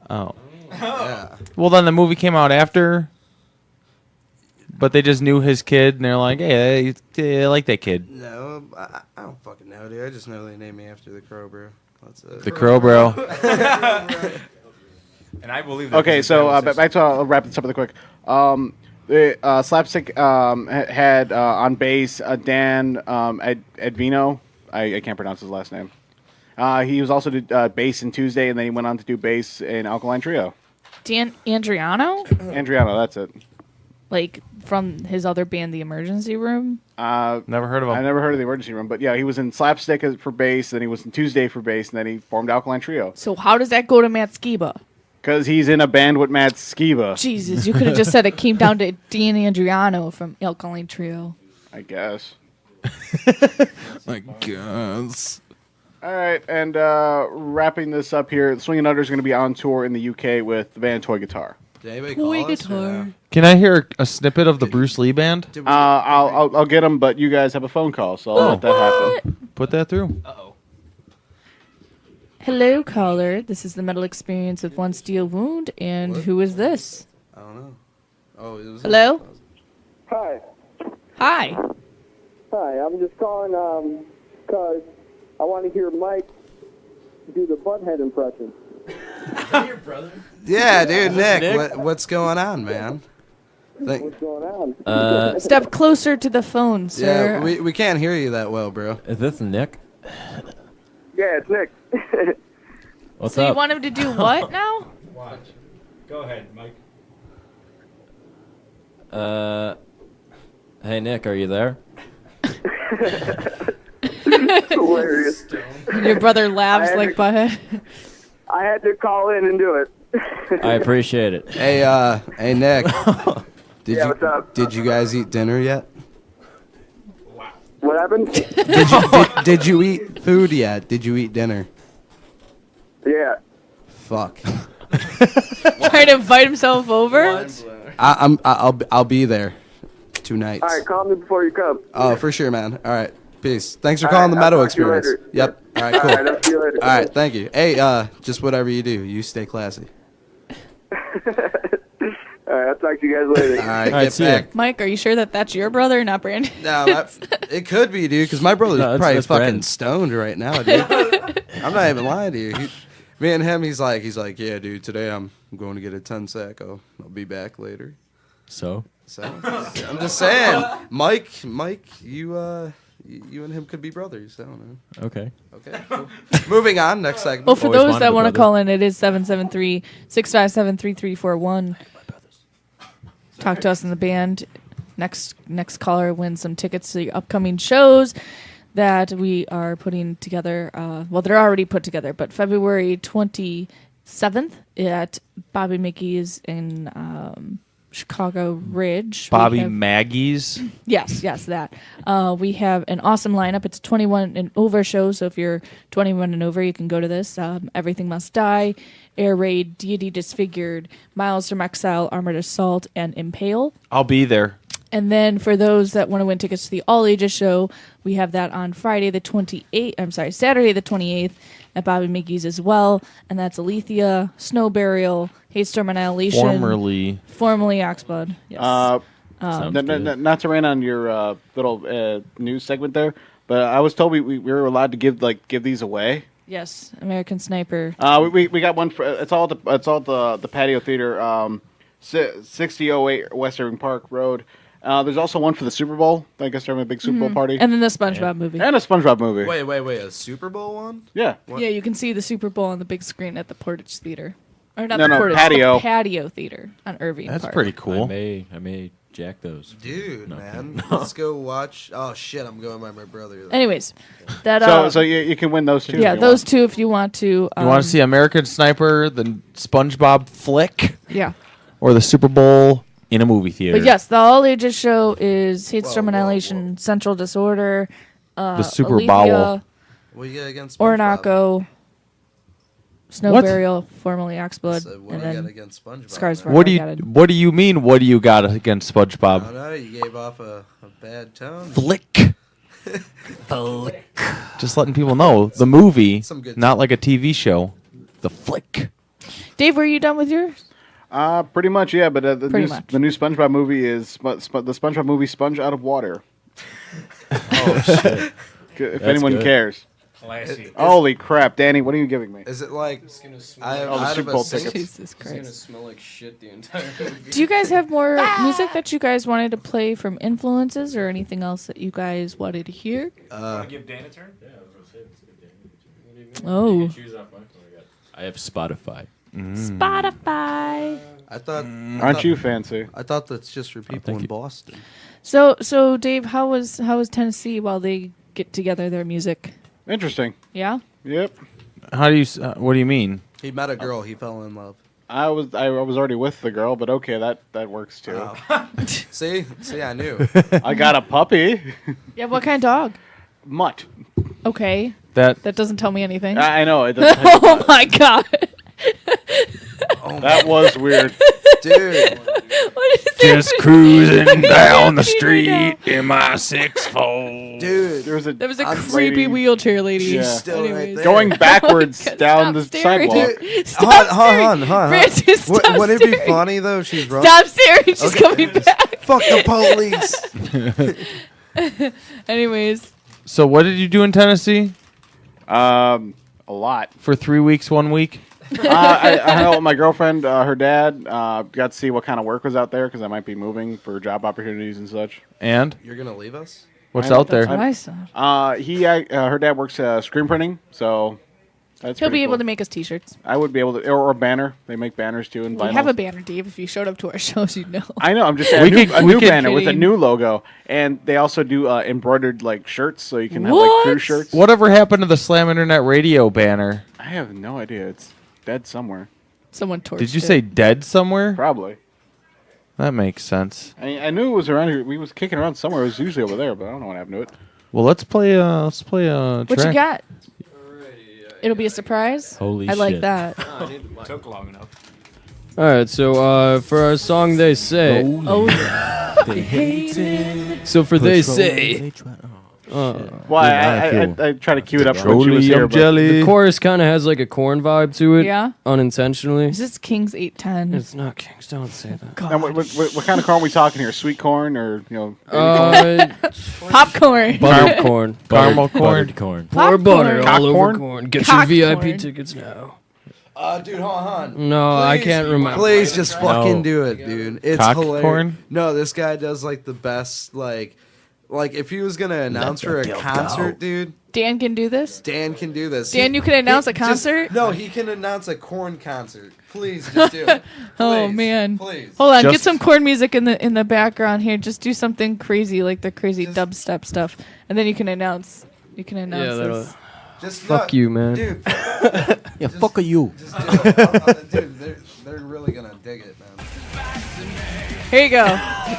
Oh. Yeah. Well, then the movie came out after, but they just knew his kid, and they're like, hey, I like that kid. No, I don't fucking know, dude. I just know they named me after the Crow, bro. That's it. The Crow, bro. And I believe that. Okay, so back to I'll wrap this up really quick. The Slapstick had on bass Dan Edvino. I can't pronounce his last name. He was also did bass in Tuesday, and then he went on to do bass in Alkaline Trio. Dan Andriano? Andriano, that's it. Like from his other band, The Emergency Room? Never heard of him. I never heard of the Emergency Room, but yeah, he was in Slapstick for bass, then he was in Tuesday for bass, and then he formed Alkaline Trio. So how does that go to Matt Skiba? Because he's in a band with Matt Skiba. Jesus, you could have just said it came down to Dan Andriano from Alkaline Trio. I guess. I guess. All right, and wrapping this up here, the Swingin' Utters are going to be on tour in the UK with the band Toy Guitar. Did anybody call us or no? Can I hear a snippet of the Bruce Lee band? I'll get them, but you guys have a phone call, so I'll let that happen. Put that through. Hello, caller. This is the Metal Experience with One Steel Wound, and who is this? I don't know. Oh, it was. Hello? Hi. Hi. Hi, I'm just calling because I want to hear Mike do the Butthead impression. Your brother? Yeah, dude, Nick. What's going on, man? What's going on? Step closer to the phone, sir. Yeah, we can't hear you that well, bro. Is this Nick? Yeah, it's Nick. What's so up? you want him to do what now? Watch. Go ahead, Mike. Hey Nick, are you there? Hilarious. Your brother laughs like Butthead. I had to call in and do it. I appreciate it. Hey, Nick. What's up? Did you guys eat dinner yet? What happened? Did you eat food yet? Did you eat dinner? Yeah. Fuck. Trying to invite himself over? I'll be there tonight. All right, call me before you come. Oh, for sure, man. All right. Peace. Thanks for calling the Metal I'll talk to you Experience. later. Yep. All right, cool. All right, I'll see you later. All right, thank you. Hey, just whatever you do, you stay classy. All right, I'll talk to you guys later. All right, get back. Mike, are you sure that that's your brother, not Brandon? No, it could be, dude, because my brother's No, probably that's fucking Brandon. stoned right now, dude. I'm not even lying to you. Me and him, he's like, yeah, dude, today I'm going to get a 10 sack. I'll be back later. So? So I'm just saying, Mike, you and him could be brothers. I don't know. Okay. Okay. Cool. Moving on. Next segment. Well, for those that want to call in, it is 773-657-3341. Talk to us in the band. Next caller wins some tickets to the upcoming shows that we are putting together. Well, they're already put together, but February 27th at Bobby Mickey's in Chicago Ridge. Bobby Maggie's. Yes, that. We have an awesome lineup. It's a 21 and over show, so if you're 21 and over, you can go to this. Everything Must Die, Air Raid, Deity Disfigured, Miles from Exile, Armored Assault, and Impale. I'll be there. And then for those that want to win tickets to the All Ages show, we have that on Saturday the 28th at Bobby Mickey's as well. And that's Alethea, Snow Burial, Hate Storm Annihilation. Formerly Oxblood. Yes. Not to rain on your little news segment there, but I was told we were allowed to give these away. Yes, American Sniper. We got one for it's all the patio theater, 6008 West Irving Park Road. There's also one for the Super Bowl. I guess they're having a big Super Bowl party. And then the SpongeBob movie. And a SpongeBob movie. Wait, a Super Bowl one? Yeah. What? Yeah, you can see the Super Bowl on the big screen at the Portage Theater. Or not No, the Portage, patio. the Patio Theater on Irving That's Park. pretty cool. I may Jack those. Dude, No. man. No. Let's go watch. Oh, shit. I'm going by my brother. Anyways, that So you can win those two. yeah, if you those want. two if you want to. You want to see American Sniper, the SpongeBob flick, Yeah. or the Super Bowl in a movie theater? But yes, the all ages show is Hate, Storm, Annihilation, Central Disorder, The Super Olivia, Bowel. What do you got against Orinoco, Snow What? Burial, formerly Axeblood, So what and do you then got against SpongeBob? Scars for What do Armageddon. you mean? What do you got against I SpongeBob? don't know. You gave off a bad tone. Flick. Just letting people know the movie, Some good not like a TV show. The flick. Dave, were you done with yours? Pretty much, yeah. But the Pretty new much. the new SpongeBob movie is the SpongeBob movie Sponge Out of Water. Oh shit! If That's anyone good. cares. Classy. Holy crap, Danny! What are you giving me? Is it like I Oh, the out Super of Bowl a six- tickets. Jesus It's gonna Christ. smell like shit the entire movie. Do you guys have more music that you guys wanted to play from influences or anything else that you guys wanted to hear? Give Dan a turn? Yeah, I was gonna say, let's get Dan. Oh. Choose off my phone. I have Spotify. Spotify. I thought. Aren't you fancy? I thought that's just for people thank in you. Boston. So Dave, how was Tennessee while they get together their music? Interesting. Yeah? Yep. How do you? What do you mean? He met a girl. He fell in love. I was already with the girl, but okay, that works too. Oh. See, I knew. I got a puppy. Yeah, what kind of dog? Mutt. Okay. That doesn't tell me anything. I know. It doesn't Oh my god. that was weird. Dude. What is just cruising down the street in my 6'4". Dude. There was a That was a I'm creepy lady. wheelchair lady. Yeah. She's still right Anyways. there. going backwards God, down stop the staring. sidewalk. Dude, Stop staring. hold on. Brandon, stop Wouldn't it be staring. funny though? if She's wrong. Stop staring. She's Okay. coming back. Fuck the police. Anyways. So what did you do in Tennessee A lot. for 3 weeks, 1 week? I hung out with my girlfriend, her dad. Got to see what kind of work was out there because I might be moving for job opportunities and such. And You're gonna leave us? what's I- out there? That's what I saw. Her dad works screen printing, so that's He'll pretty be able cool. to make us t-shirts. I would be able to, or a banner. They make banners too and We vinyl. have a banner, Dave. If you showed up to our shows, you'd know. I know. I'm just saying We a could- new we could- banner with a Kidding. new logo, and they also do embroidered like shirts, so you can have like crew What? shirts. Whatever happened to the Slam Internet Radio banner? I have no idea. It's dead somewhere. Someone torched Did you it. say dead somewhere? Probably. That makes sense. I knew it was around here. We was kicking around somewhere. It was usually over there, but I don't know what happened to it. Well, let's play a What track. you got? It'll be a surprise. Holy I like shit. that. Took long enough. All right, so for our song, they say. Oh, yeah. They hate it. So for they say. Well, I try to cue it up when she Petroleum was here. But jelly. The chorus kind of has like a corn vibe to it. Yeah? Unintentionally. Is this King's 810? It's not Kings. Don't say that. Now, what kind of corn are we talking here? Sweet corn or baby corn? Popcorn. Butter corn. Caramel corn. Buttered corn. Pour butter Cock all corn? over corn. Get Cock your VIP corn. tickets now. Dude, hold on. No, I can't remember. Please just fucking No. do it, dude. It's Cock hilarious. corn? No, this guy does like the best like if he was gonna announce for a concert, dude. Dan can do this? Dan can do this. Dan, you can announce a concert? No, he can announce a corn concert. Please just do it. Oh, Please, man. Please. Hold on, get Just- some corn music in the background here. Just do something crazy like the crazy dubstep stuff. And then you can announce Yeah, this. Just Fuck you, man. Dude. Yeah, fuck you. Just do it. Dude, they're really gonna dig it, man. Here you go.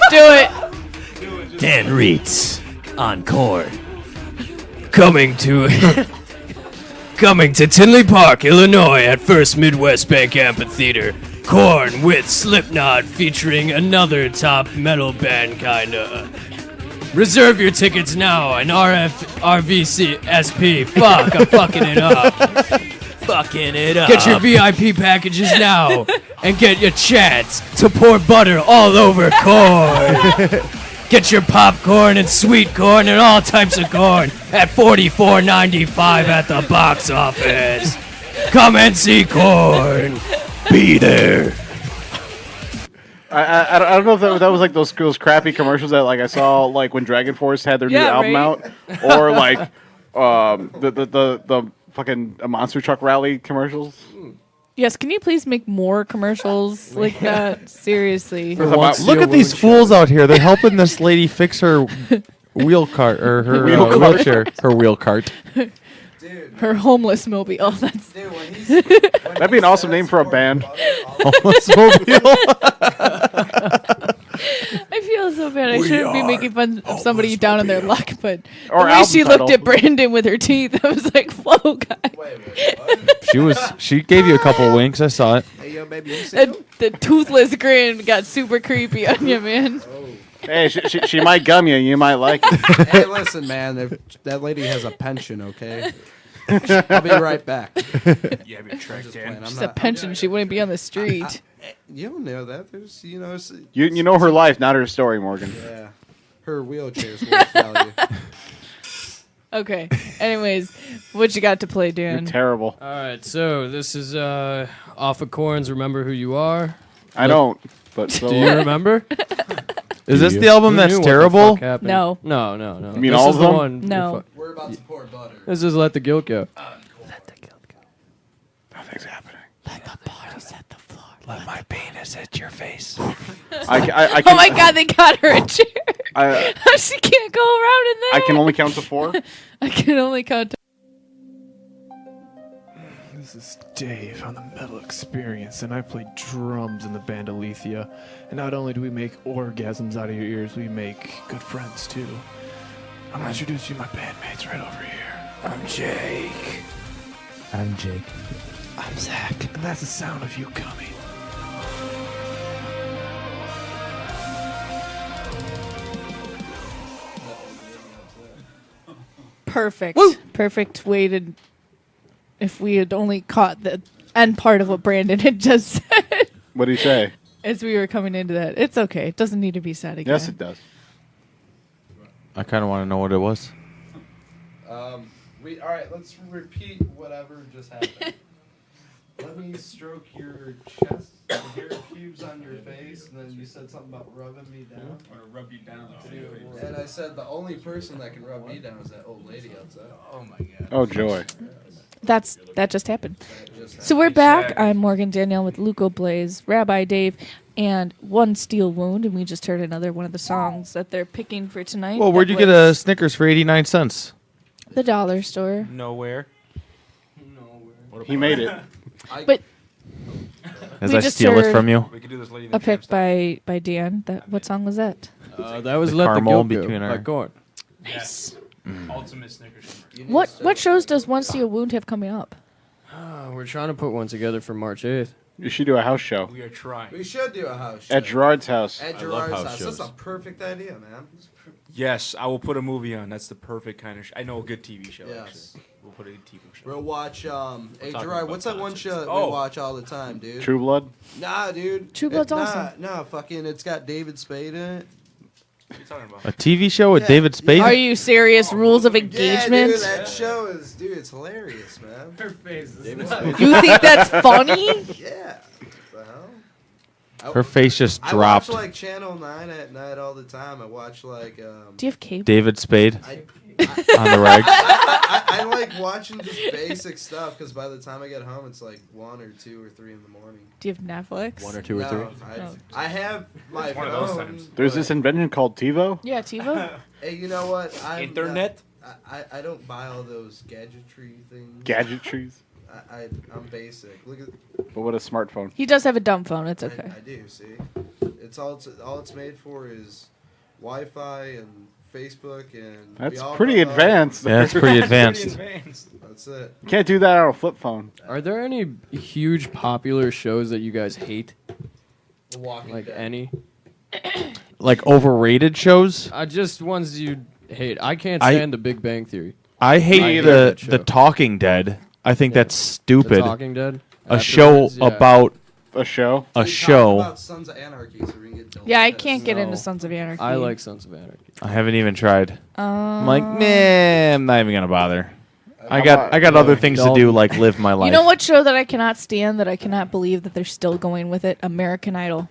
Do it. Dan Reitz on corn. Coming to Tinley Park, Illinois at First Midwest Bank Amphitheater. Korn with Slipknot featuring another top metal band kinda. Reserve your tickets now on RVC SP. Fuck, I'm fucking it up. Fucking it up. Get your VIP packages now and get your chance to pour butter all over corn. Get your popcorn and sweet corn and all types of corn at $44.95 at the box office. Come and see Korn. Be there. I don't know if that was like those crappy commercials that like I saw like when Dragon Force had their new Yeah, album right? out, or like the fucking Monster Truck Rally commercials. Yes, can you please make more commercials like that? Seriously. Look at these fools out here. They're helping this lady fix her wheel cart or her wheelchair. Her wheel cart. Her homeless mobile. That's That'd be an awesome name for a band. Homeless mobile. I feel so bad. I shouldn't be making fun of somebody down on their luck, but Or the way album she looked title. at Brandon with her teeth, I was like, "Whoa, guy!" She gave you a couple winks. I saw it. Hey, yo, baby, you The toothless grin got super creepy on you, man. Hey, she might gum you. You might like it. Hey, listen, man. That lady has a pension, okay? I'll be right back. Yeah, be tracked in. She's a pension. She wouldn't be on the street. You don't know that. There's, You know her life, not her story, Morgan. Yeah. Her wheelchair's worth value. Okay. Anyways, what you got to play, Dan? You're terrible. All right, so this is off of Korn's Remember Who You Are. I don't, but Do you remember? Is this Do the you? album Who that's knew what the terrible? fuck happened? No. No. You mean This all is of the them? one. No. We're about to pour butter. This is Let the Guilt Go. Nothing's happening. Let the bodies hit the floor. Let my penis hit your face. I Oh my God! They got her a chair. I She can't go around in there. I can only count to 4. I can only count. This is Dave on the Metal Experience, and I play drums in the band Alethea. And not only do we make orgasms out of your ears, we make good friends too. I'm gonna introduce you to my bandmates right over here. I'm Jake. I'm Jake. I'm Zach. And that's the sound of you coming. Perfect. Perfect way to. If we had only caught the end part of what Brandon had just said What do you say? as we were coming into that, it's okay. It doesn't need to be said again. Yes, it does. I kind of want to know what it was. All right, let's repeat whatever just happened. Let me stroke your chest, the hair cubes on your face, and then you said something about rubbing me down. Or rub you down. And I said the only person that can rub me down is that old lady outside. Oh my god. Oh, joy. That just happened. So we're back. I'm Morgan Danielle with Luco Blaze, Rabbi Dave, and One Steel Wound, and we just heard another one of the songs that they're picking for tonight. Well, where'd you get a Snickers for 89 cents? The dollar store. Nowhere. He made it. But As we I just steal it heard from you. We could do this lady. a pick by Dan. What song was that? That was The Let the caramel Guilt Go between by our- Korn. Nice. Ultimate Snickers. What shows does One Steel Wound have coming up? We're trying to put one together for March 8th. You should do a house show We are trying. We should do a house show. at Gerard's house. At I love Gerard's house house. That's shows. a perfect idea, man. Yes, I will put a movie on. That's the perfect kind of. I know a good TV show. Yes. Actually. We'll put a TV show. We'll watch, hey talking Gerard, about what's that one show that Oh. we watch all the time, dude? True Blood. Nah, dude. True Blood's nah, awesome. Nah, fucking, it's got David Spade in it. What are you talking about? A TV show with Yeah. David Spade? Are you serious? Rules of engagement? Yeah, dude, that show is, dude, it's hilarious, man. Her face is You think that's funny? Yeah. What the hell? Her face just I dropped. watch, like, Channel 9 at night all the time. I watch, like, Do you have cable? David Spade I on the regs. I like watching just basic stuff because by the time I get home, it's like 1 or 2 or 3 in the morning. Do you have Netflix? 1 or 2 or No, 3. I have my one of those phone. times. There's this invention called TiVo. Yeah, TiVo. Hey, you know what? Internet? I don't buy all those gadgetry things. Gadgetries. I'm basic. Look at. But what a smartphone. He does have a dumb phone. It's okay. I do. See, it's all it's made for is Wi-Fi and Facebook and. That's we all pretty know that. advanced. Yeah, that's pretty advanced. That's it. You can't do that on a flip phone. Are there any huge popular shows that you guys hate? The Walking Like Dead. any? Like overrated shows? Just ones you hate. I can't I- stand The Big Bang Theory. I hate hate the that show. the Talking Dead. I think that's The stupid. Talking Dead. A show Afterwards, yeah. about A show. a We talked show. about Sons of Anarchy, so we can get. Yeah, I done. can't get into No. Sons of Anarchy. I like Sons of Anarchy. I haven't even tried. I'm like, Um, nah, I'm not even gonna bother. I How got about- I got other things to do, like live my life. You know what show that I cannot stand? That I cannot believe that they're still going with it? American Idol.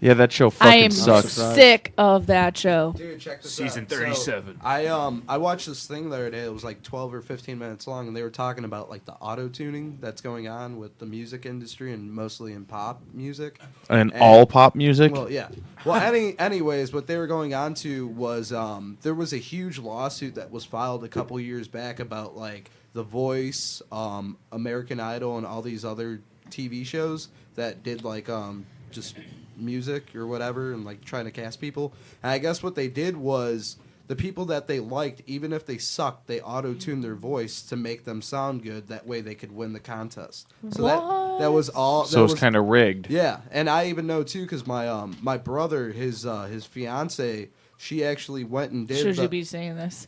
Yeah, that show I fucking am sucks. sick of that show. Dude, check this Season out. 37. So, I watched this thing the other day. It was like 12 or 15 minutes long, and they were talking about like the auto tuning that's going on with the music industry and mostly in pop music. And all pop music? Well, yeah. Well, anyways, what they were going on to was there was a huge lawsuit that was filed a couple years back about like The Voice, American Idol, and all these other TV shows that did like just music or whatever and like trying to cast people. And I guess what they did was the people that they liked, even if they sucked, they auto-tuned their voice to make them sound good. That way they could win the contest. So that was all. So it's kind of rigged. Yeah, and I even know too because my brother, his fiance, she actually went and did. Should you be saying this?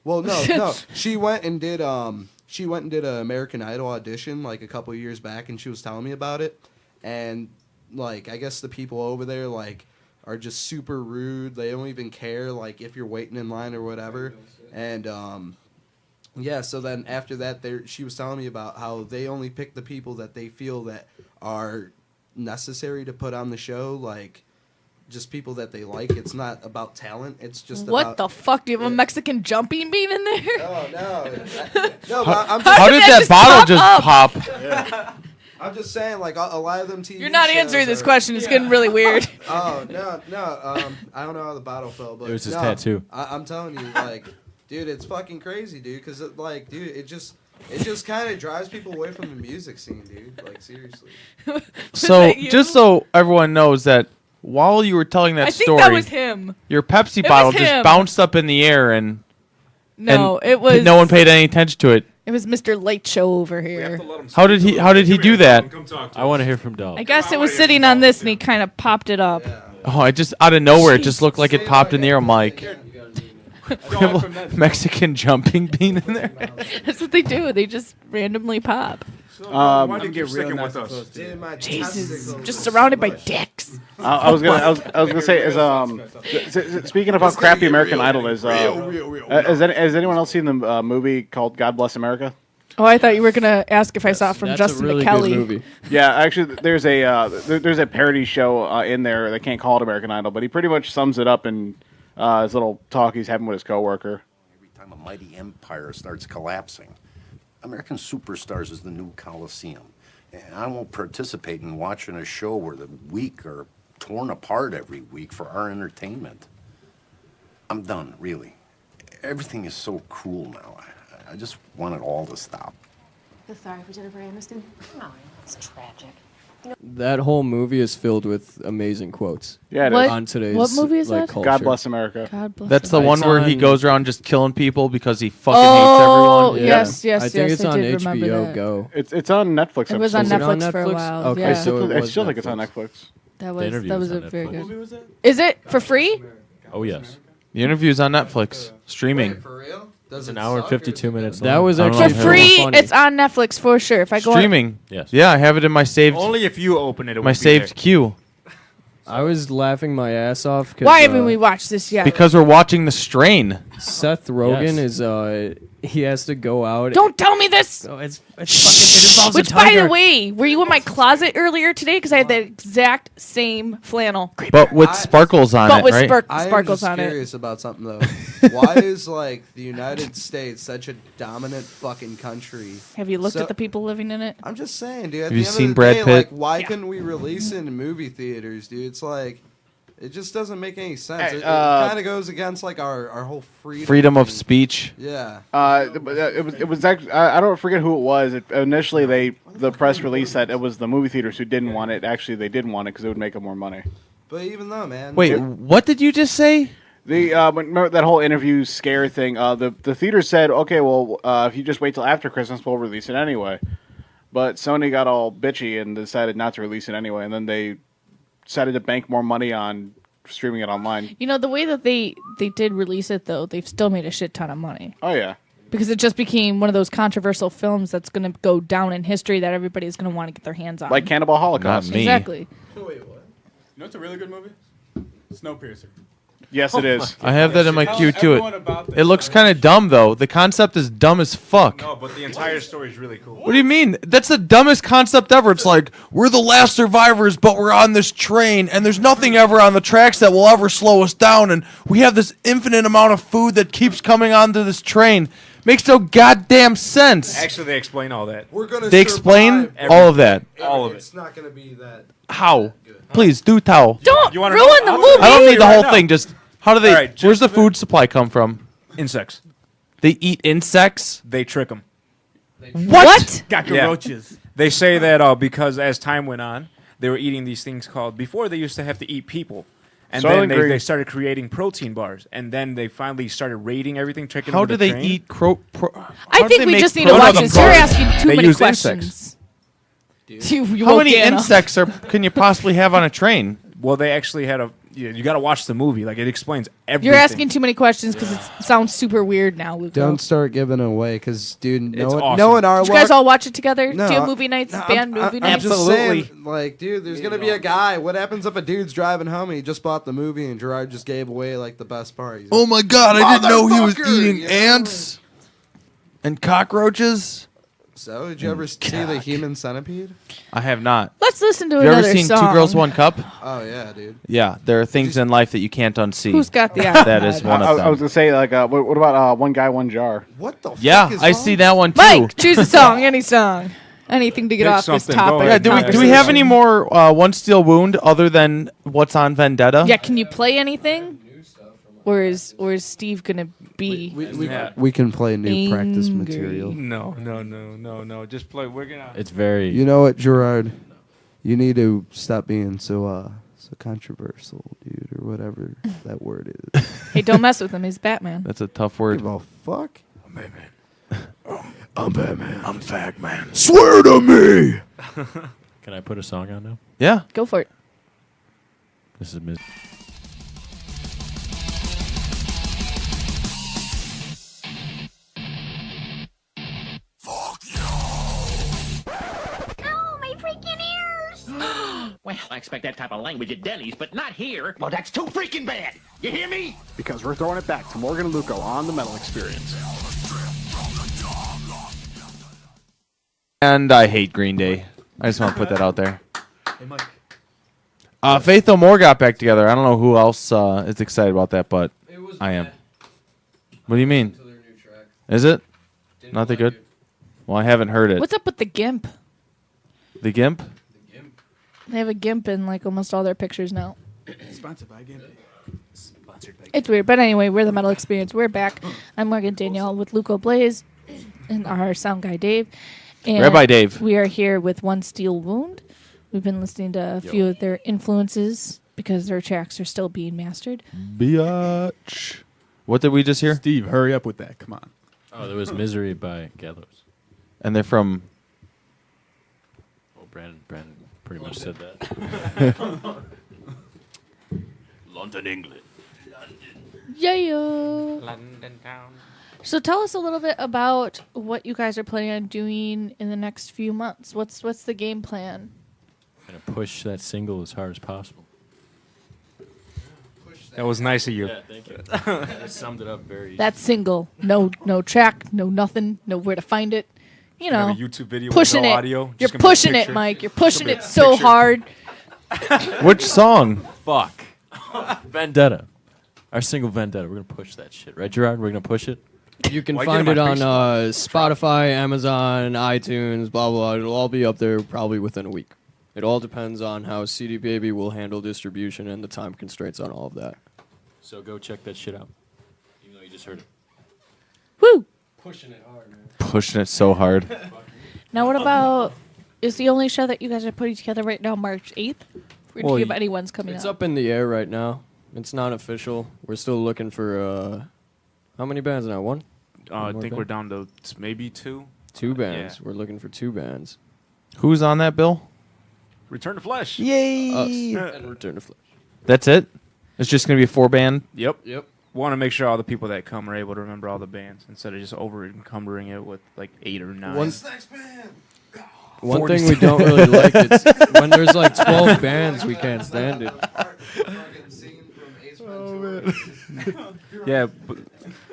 Well, no. She went and did an American Idol audition like a couple years back, and she was telling me about it. And like, I guess the people over there like are just super rude. They don't even care like if you're waiting in line or whatever. And yeah. So then after that, she was telling me about how they only pick the people that they feel that are necessary to put on the show, like. Just people that they like. It's not about talent. It's just What about... the fuck? Do you have a Mexican jumping bean in there? Oh, no. I'm How did that bottle just pop? I'm just saying, like, a lot of them TV You're not shows answering this are- question. It's getting really weird. Oh, no. I don't know how the bottle fell, but... It was his no, tattoo. I'm telling you, like, dude, it's fucking crazy, dude, because, like, dude, it just kind of drives people away from the music scene, dude. Like, seriously. So, just so everyone knows that while you were telling that I think story, that was him. Your Pepsi It was bottle just him. bounced up in the air and No, and it was- no one paid any attention to it. It was Mr. Late Show over here. How did he do that? I want to hear from Del. I guess it was sitting on this and he kind of popped it up. Oh, I just out of nowhere, it just looked like it popped in the air. I'm like, Mexican jumping bean in there. That's what they do. They just randomly pop. Why did you get sticking with us? Jesus, I'm just surrounded by dicks. I was gonna say is speaking of how crappy American Idol is. Has anyone else seen the movie called God Bless America? Oh, I thought you were gonna ask if I saw it from That's Justin a really McKelly. good movie. Yeah, actually, there's a parody show in there. They can't call it American Idol, but he pretty much sums it up in his little talk he's having with his coworker. Every time a mighty empire starts collapsing, American Superstars is the new Coliseum. And I won't participate in watching a show where the weak are torn apart every week for our entertainment. I'm done, really. Everything is so cruel now. I just want it all to stop. Feel sorry for Jennifer Aniston? No, it's tragic. That whole movie is filled with amazing quotes. Yeah, it What- is. On today's what movie is like, that? culture. God Bless America. God bless That's the him. one It's where he on- goes around just killing people because he fucking Oh, hates everyone. yes, I think yes, it's I on did remember HBO that. Go. It's on Netflix. It was on Is it on Netflix for a Netflix? while. Okay, yeah. so it I was still think it's on Netflix. Netflix. That interview was was a on very Netflix. good. Is it for free? Oh yes. The interview's on Netflix streaming. For real? It's an hour and 52 minutes. That long. was I don't actually know. For free, funny. it's on Netflix for sure. If I go on, Streaming. Yes. Yeah, I have it in my saved Only if you open it, my saved queue I was laughing my ass off. 'Cause, why haven't we watched this yet? because we're watching The Strain. Seth Rogen Yes. is he has to go out. Don't tell me this. Oh, it's fucking. It involves Which, a by tiger. the way, were you in my closet earlier today? Because I had the exact same flannel, But with sparkles on but it, with right? sparkles I'm on just it. curious about something though. Why is like the United States such a dominant fucking country? Have you looked So- at the people living in it? I'm just saying, dude. At Have the you end seen of the Brad day, Pitt? like, why couldn't we release it in movie theaters, dude? It's like, it just doesn't make any sense. Hey, It kind of goes against like our whole Freedom of thing. speech. Yeah. It was actually I don't forget who it was. Initially, the press release said it was the movie theaters who didn't want it. Actually, they didn't want it because it would make them more money. But even though, man. Wait, what did you just say? Remember that whole interview scare thing? The theater said, okay, well, if you just wait till after Christmas, we'll release it anyway. But Sony got all bitchy and decided not to release it anyway, and then they decided to bank more money on streaming it online. You know, the way that they did release it, though, they've still made a shit ton of money. Oh yeah, Because it just became one of those controversial films that's going to go down in history that everybody's going to want to get their hands on. like Cannibal Holocaust. Not me. Exactly. You know what's a really good movie? Snowpiercer. Yes, it is. I have that in my queue too. It looks kind of dumb though. The concept is dumb as fuck. No, but the entire story is really cool. What do you mean? That's the dumbest concept ever. It's like, we're the last survivors, but we're on this train, and there's nothing ever on the tracks that will ever slow us down, and we have this infinite amount of food that keeps coming onto this train. Makes no goddamn sense. Actually, they explain all that. We're gonna They explain survive. all of that. All of it. It's not gonna be that. How? Please, do tell. Don't You wanna ruin know? the movie. I don't need the Right whole now. thing. Just, how do they, All right, where's the food supply come from? Insects. They eat insects? They trick them. What? Cockroaches. They say that because as time went on, they were eating these things called. Before they used to have to eat people, and Soylent then Green. they started creating protein bars, and then they finally started raiding everything, tricking. How them do with the they train. eat I think we just need to watch this. You're asking too They many use questions. You How many woke Anna. insects can you possibly have on a train? Well, they actually had a. You got to watch the movie. Like it explains everything. You're asking too many questions because it sounds super weird now, Luke. Don't start giving it away, because dude, It's no, awesome. no one our Did you guys all watch it together? No, Do you have movie nights, band movie I'm nights? just Absolutely. saying, like, dude, there's gonna be a guy. What happens if a dude's driving home and he just bought the movie and Gerard just gave away like the best part? He's like, Oh my god, I didn't know he was Motherfucker, eating you know? ants and cockroaches. So, did you ever see the Human Centipede? I have not. Let's listen to Have you another ever seen song. Two Girls, One Cup? Oh yeah, dude. Yeah, there are things in life that you can't unsee. Who's got the That is one of I was them. gonna say like, what about One Guy, One Jar? What the? Yeah, fuck is I wrong? see that one too. Mike, choose a song, any song. Anything to get Pick off this something, topic. go Yeah, ahead. do we have any more One Steel Wound other than what's on Vendetta? Yeah, can you play anything? Or is Steve gonna be? We can play new practice Angry. material. No. Just play. We're gonna. It's very. You know what, Gerard? You need to stop being so controversial, dude, or whatever that word is. Hey, don't mess with him. He's Batman. That's a tough word. Give a fuck. I'm Batman. I'm Fag Man. Swear to me. Can I put a song on now? Yeah. Go for it. This is Miss. Oh, my freaking ears! Well, I expect that type of language at Denny's, but not here. Well, that's too freaking bad. You hear me? Because we're throwing it back to Morgan and Luco on the Metal Experience. And I hate Green Day. I just want to put that out there. Faith No More got back together. I don't know who else is excited about that, but I am. What do you mean? Is it? Not that good? Well, I haven't heard it. What's up with the GIMP? The Gimp? They have a GIMP in like almost all their pictures now. Sponsored by GIMP. It's weird, but anyway, we're the Metal Experience. We're back. I'm Morgan Danielle with Luco Blaze and our sound guy Dave. And Rabbi Dave. We are here with One Steel Wound. We've been listening to a few of their influences because their tracks are still being mastered. Biatch. What did we just hear? Steve, hurry up with that. Come on. Oh, there was Misery by Gallows. And they're from... Oh, Brandon pretty much said that. London, England. Yeah. London town. So tell us a little bit about what you guys are planning on doing in the next few months. What's the game plan? Gonna push that single as hard as possible. That was nice of you. Yeah, thank you. That summed it up very. That single, no track, no nothing, nowhere to find it. You know, Have a YouTube video with pushing no it. audio, You're just gonna be a pushing it, picture. Mike. You're Just gonna pushing be it a so picture. hard. Which song? Fuck. Vendetta. Our single Vendetta. We're gonna push that shit, right, Gerard? We're gonna push it. You can Why find get it in my on face? Spotify, Amazon, iTunes, blah, blah, blah. It'll all be up there probably within a week. It all depends on how CD Baby will handle distribution and the time constraints on all of that. So go check that shit out. Even though you just heard it. Woo! Pushing it hard, man. Pushing it so hard. Now, what about is the only show that you guys are putting together right now March 8th? Or do you have any ones coming It's up? up in the air right now. It's not official. We're still looking for how many bands now? One? I One more think band? we're down to maybe two. Two bands. Yeah. We're looking for two bands. Who's on that bill? Return to Flesh. Yay! Us and Return to Flesh. That's it? It's just going to be a 4-band? Yep. Yep. Want to make sure all the people that come are able to remember all the bands instead of just over encumbering it with like 8 or 9. One 40 thing we don't really like is when there's like 12 bands, we can't stand it. Yeah,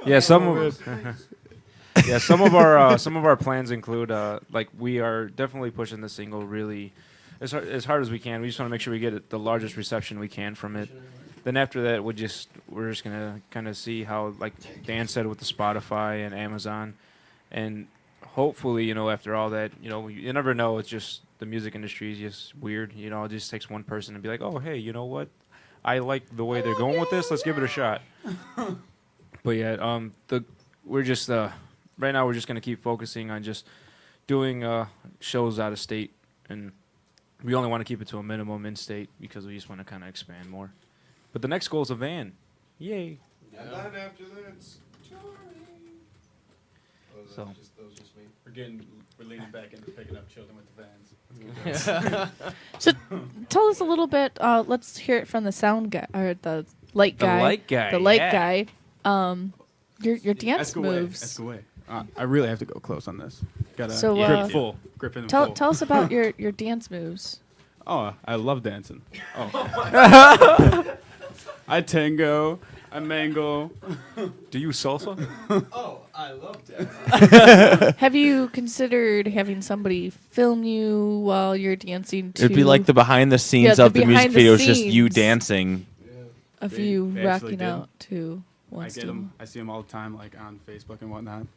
yeah. Some of our plans include like we are definitely pushing the single really as hard as we can. We just want to make sure we get the largest reception we can from it. Then after that, we're just gonna kind of see how, like Dan said, with the Spotify and Amazon, and hopefully, after all that, you never know. It's just the music industry is just weird. It just takes one person to be like, oh, hey, you know what? I like the way they're going with this. Let's give it a shot. But yeah, we're just right now we're just gonna keep focusing on just doing shows out of state, and we only want to keep it to a minimum in state because we just want to kind of expand more. But the next goal is a van. Yay! And then after that, it's So We're leaning back into picking up children with the vans. So tell us a little bit. Let's hear it from the sound guy or the light guy. The light guy. Your dance moves. Ask away. I really have to go close on this. Gotta grip in tell full. Tell us about your dance moves. Oh, I love dancing. Oh. I tango. I mango. Do you salsa? Oh, I love dancing. Have you considered having somebody film you while you're dancing? It'd be like the behind the scenes of the music video, is just you scenes dancing. Of you They actually rocking did. out too. I get them. I see them all the time, like on Facebook and whatnot.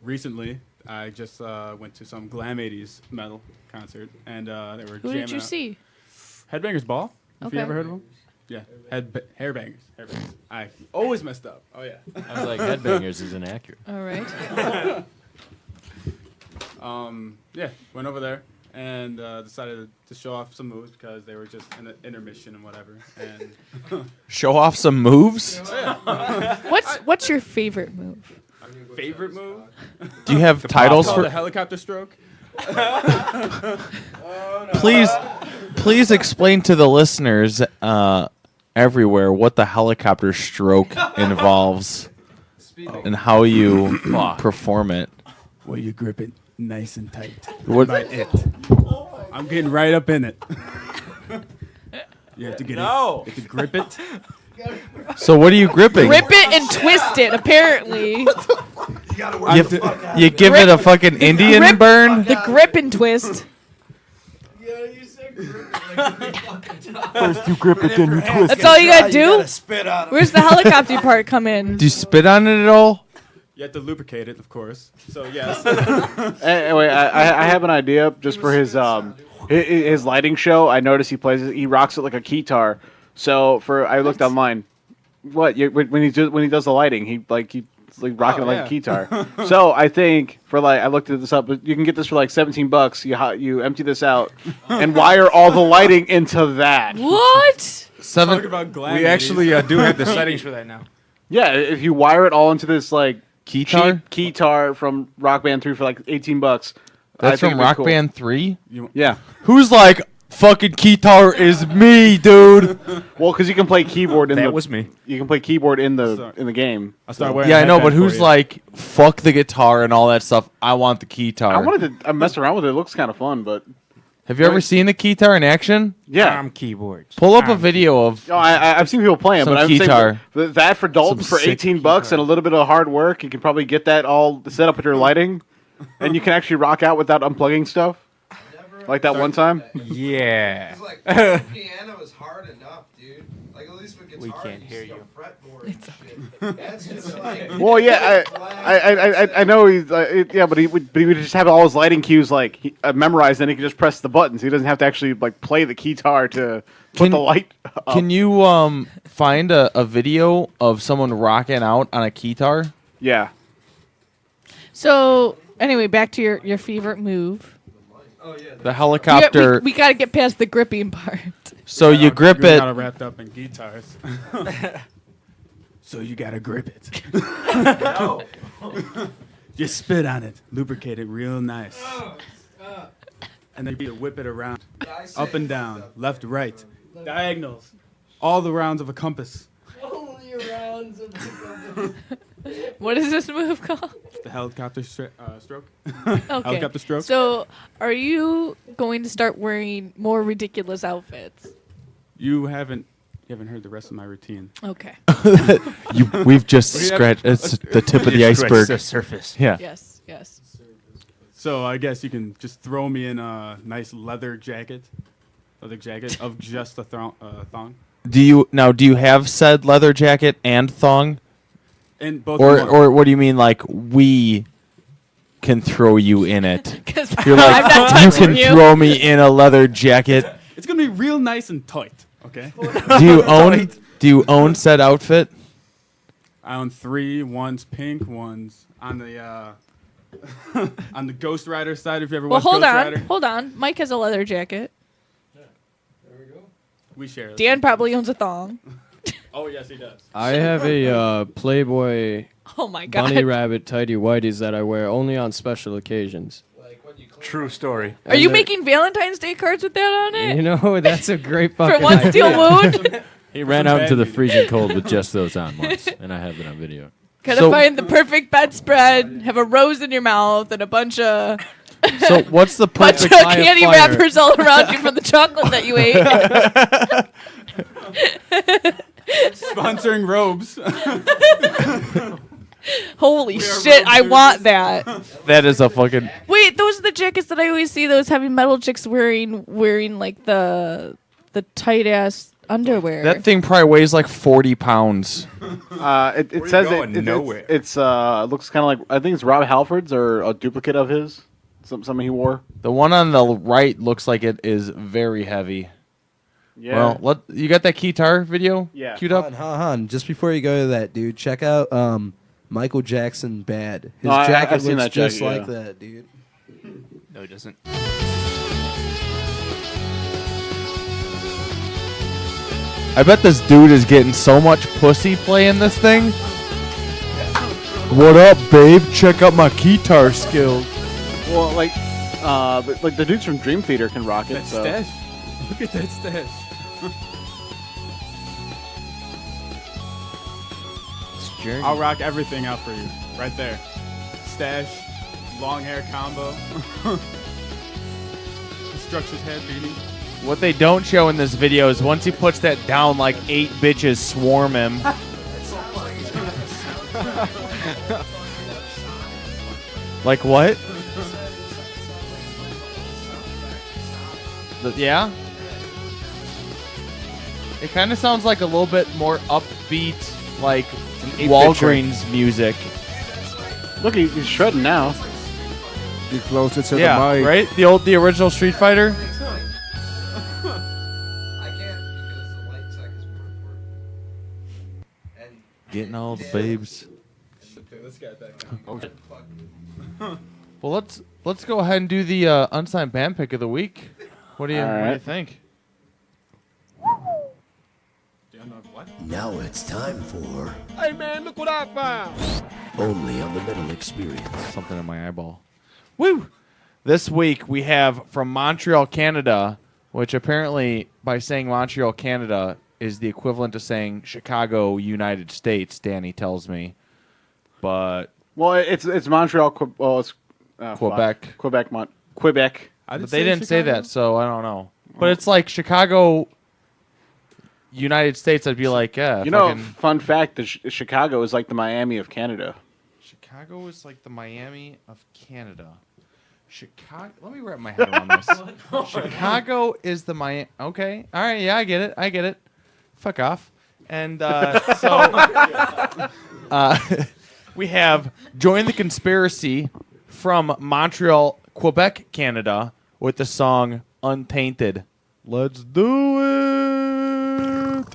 Recently, I just went to some Glam 80s metal concert, and they were Who jamming did you out. see? Headbangers Ball. Have Okay. you ever heard of them? Yeah, Hairbangers. I always messed up. Oh yeah. I was like, Headbangers is inaccurate. All right. Yeah, went over there and decided to show off some moves because they were just in an intermission and whatever. And Show off some moves? What's your favorite move? Favorite move? Do you have titles Oh, for the helicopter stroke? Please explain to the listeners everywhere what the helicopter stroke involves and how you perform it. Well, you grip it nice and tight. What- By it. I'm getting right up in it. You have to get it. You have to grip it. So what are you gripping? Grip it and twist it. Apparently. You give it a fucking Indian Grip- burn? The grip and twist. First you grip it, then you twist That's it. all you gotta do. gotta spit on it. Where's the helicopter part come in? Do you spit on it at all? You have to lubricate it, of course. So yes. Anyway, I have an idea just for his lighting show. I noticed he rocks it like a keytar. So I looked online. When he does the lighting, he's like rocking it like a keytar. So I think I looked this up. But you can get this for like $17. You empty this out and wire all the lighting into that. What? Talk about glam We actually do have the settings for that now. Yeah, if you wire it all into this like Keytar? cheap keytar from Rock Band 3 for like $18. That's I think from it'd be Rock cool. Band 3? Yeah. Who's like, fucking keytar is me, dude? Well, because you can play keyboard in That was me. You can play keyboard in the game. I'll start wearing Yeah, I know, headband but who's for you. like, fuck the guitar and all that stuff. I want the keytar. I wanted to mess around with it. It looks kind of fun, but Have you ever seen a keytar in action? yeah. Keyboards. Pull up a video of. No, I've seen people playing, Some but I'm saying keytar. that for Dalton Some for sick $18 and a little bit of hard work, you can probably get that all set up with your lighting, and you can actually rock out without unplugging stuff. Like that one time. Yeah. It's like piano is hard enough, dude. Like at least with guitar, We can't hear you. Fretboard and shit. That's just like. Well, yeah, I know he's but he would just have all his lighting cues memorized, and he could just press the buttons. He doesn't have to actually play the keytar to put the light up. Can you find a video of someone rocking out on a keytar? Yeah. So anyway, back to your favorite move. The helicopter. We got to get past the gripping part. So you grip You're it. not wrapped up in guitars. So you gotta grip it. Just spit on it, lubricate it real nice, and then you whip it around, up and down, left, right, diagonals, all the rounds of a compass. What is this move called? The helicopter stroke. Okay. Helicopter stroke. So, are you going to start wearing more ridiculous outfits? You haven't You haven't heard the rest of my routine. Okay. We've just scratched. It's the tip of the iceberg. The surface. Yeah. Yes. Yes. So I guess you can just throw me in a nice leather jacket of just a thong. Do you have said leather jacket and thong? And both. Or what do you mean? Like we can throw you in it? 'Cause You're like I'm not you touching can you." throw me in a leather jacket. It's gonna be real nice and tight. Okay. Do you own said outfit? I own 3. One's pink. One's on the on the Ghost Rider side. If you ever Well, watch hold Ghost on. Rider, Hold on. Mike has a leather jacket. we share. Dan probably owns a thong. Oh yes, he does. I have a Playboy Oh my God. bunny rabbit tidy whities that I wear only on special occasions. True story. Are you making Valentine's Day cards with that on it? You know, that's a great fucking For one idea. steel wound? He ran out into the freezing cold with just those on once, and I have it on video. Gotta find the perfect bedspread, have a rose in your mouth, and a bunch of So what's the bunch perfect of line of candy fire? wrappers all around you from the chocolate that you ate. Sponsoring robes. Holy shit, I want that. That is a fucking. Wait, those are the jackets that I always see those heavy metal chicks wearing like the tight ass underwear. That thing probably weighs like 40 pounds. It says it looks kind of like, I think it's Rob Halford's or a duplicate of his. Something he wore. The one on the right looks like it is very heavy. Yeah. Well, you got that guitar video queued up? Hold on. Just before you go to that, dude, check out Michael Jackson Bad. His No, jacket I've seen looks that just jacket, like yeah. that, dude. No, it doesn't. I bet this dude is getting so much pussy playing this thing. What up, babe? Check out my guitar skills. Well, like the dudes from Dream Theater can rock it. That So. stash. Look at that stash. I'll rock everything out for you. Right there. Stash, long hair combo. Structured head beating. What they don't show in this video is once he puts that down, like 8 bitches swarm him. Like what? Yeah? It kind of sounds like a little bit more upbeat, like 8-bit Walgreens music. Look, he's shredding now. Be closer to Yeah, the mic. right? The original Street Fighter? Getting all the babes. Well, let's go ahead and do the unsigned band pick of the week. What do you right. think? Now it's time for Hey man, look what I found. Only on the Metal Experience. Something in my eyeball. Woo! This week we have from Montreal, Canada, which apparently by saying Montreal, Canada is the equivalent to saying Chicago, United States, Danny tells me. But Well, it's Montreal. It's Quebec. Quebec. But they didn't say that, so I don't know. But it's like Chicago, United States. I'd be like, yeah. You know, fucking- fun fact: that Chicago is like the Miami of Canada. Chicago is like the Miami of Canada. Chicago. Let me wrap my head around this. Chicago is the Miami. Okay. All right. Yeah, I get it. Fuck off. And so we have Join the Conspiracy from Montreal, Quebec, Canada, with the song Untainted. Let's do it.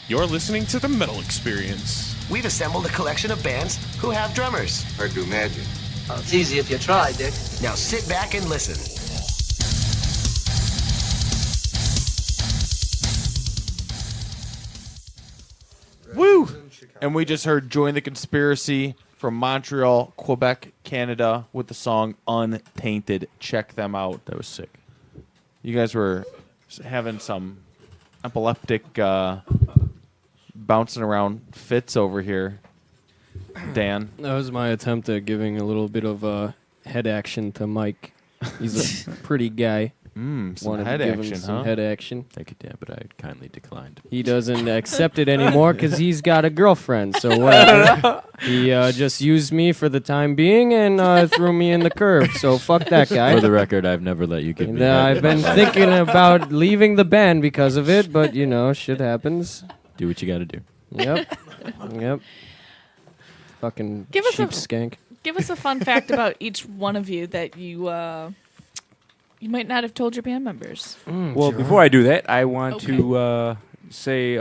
You're listening to the Metal Experience. We've assembled a collection of bands who have drummers. Or do magic. Oh, it's easy if you try, Dick. Now sit back and listen. Woo! And we just heard Join the Conspiracy from Montreal, Quebec, Canada with the song Untainted. Check them out. That was sick. You guys were having some epileptic bouncing around fits over here, Dan. That was my attempt at giving a little bit of head action to Mike. He's a pretty guy. Some Wanted to head give him action, some huh? head action. Thank you, Dan, but I kindly declined. He doesn't accept it anymore because he's got a girlfriend. So whatever. He just used me for the time being and threw me in the curb. So fuck that guy. For the record, I've never let you give me And, head. I've been thinking about leaving the band because of it, but you know, shit happens. Do what you got to do. Yep. Yep. Fucking Give us cheap a- skank. Give us a fun fact about each one of you that you might not have told your band members. Well, before I do that, I want to say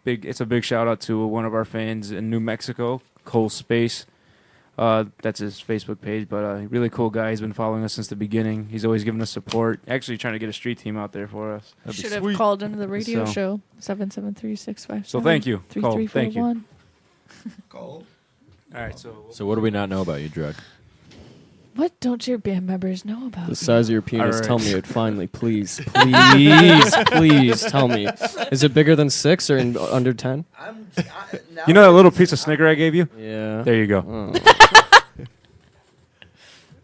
it's a big shout out to one of our fans in New Mexico, Cole Space. That's his Facebook page, but really cool guy. He's been following us since the beginning. He's always giving us support. Actually, trying to get a street team out there for us. Should have called into the radio So- show 773-657. So thank you, Cole. Thank you. 3341. Cole. All right, So what do we not know about you, Drug? What don't your band members know about? The size of your penis. All right. Tell me it finally, please. Please, please tell me. Is it bigger than 6 or under 10? You know that little piece of Snicker I gave you? Yeah. There you go.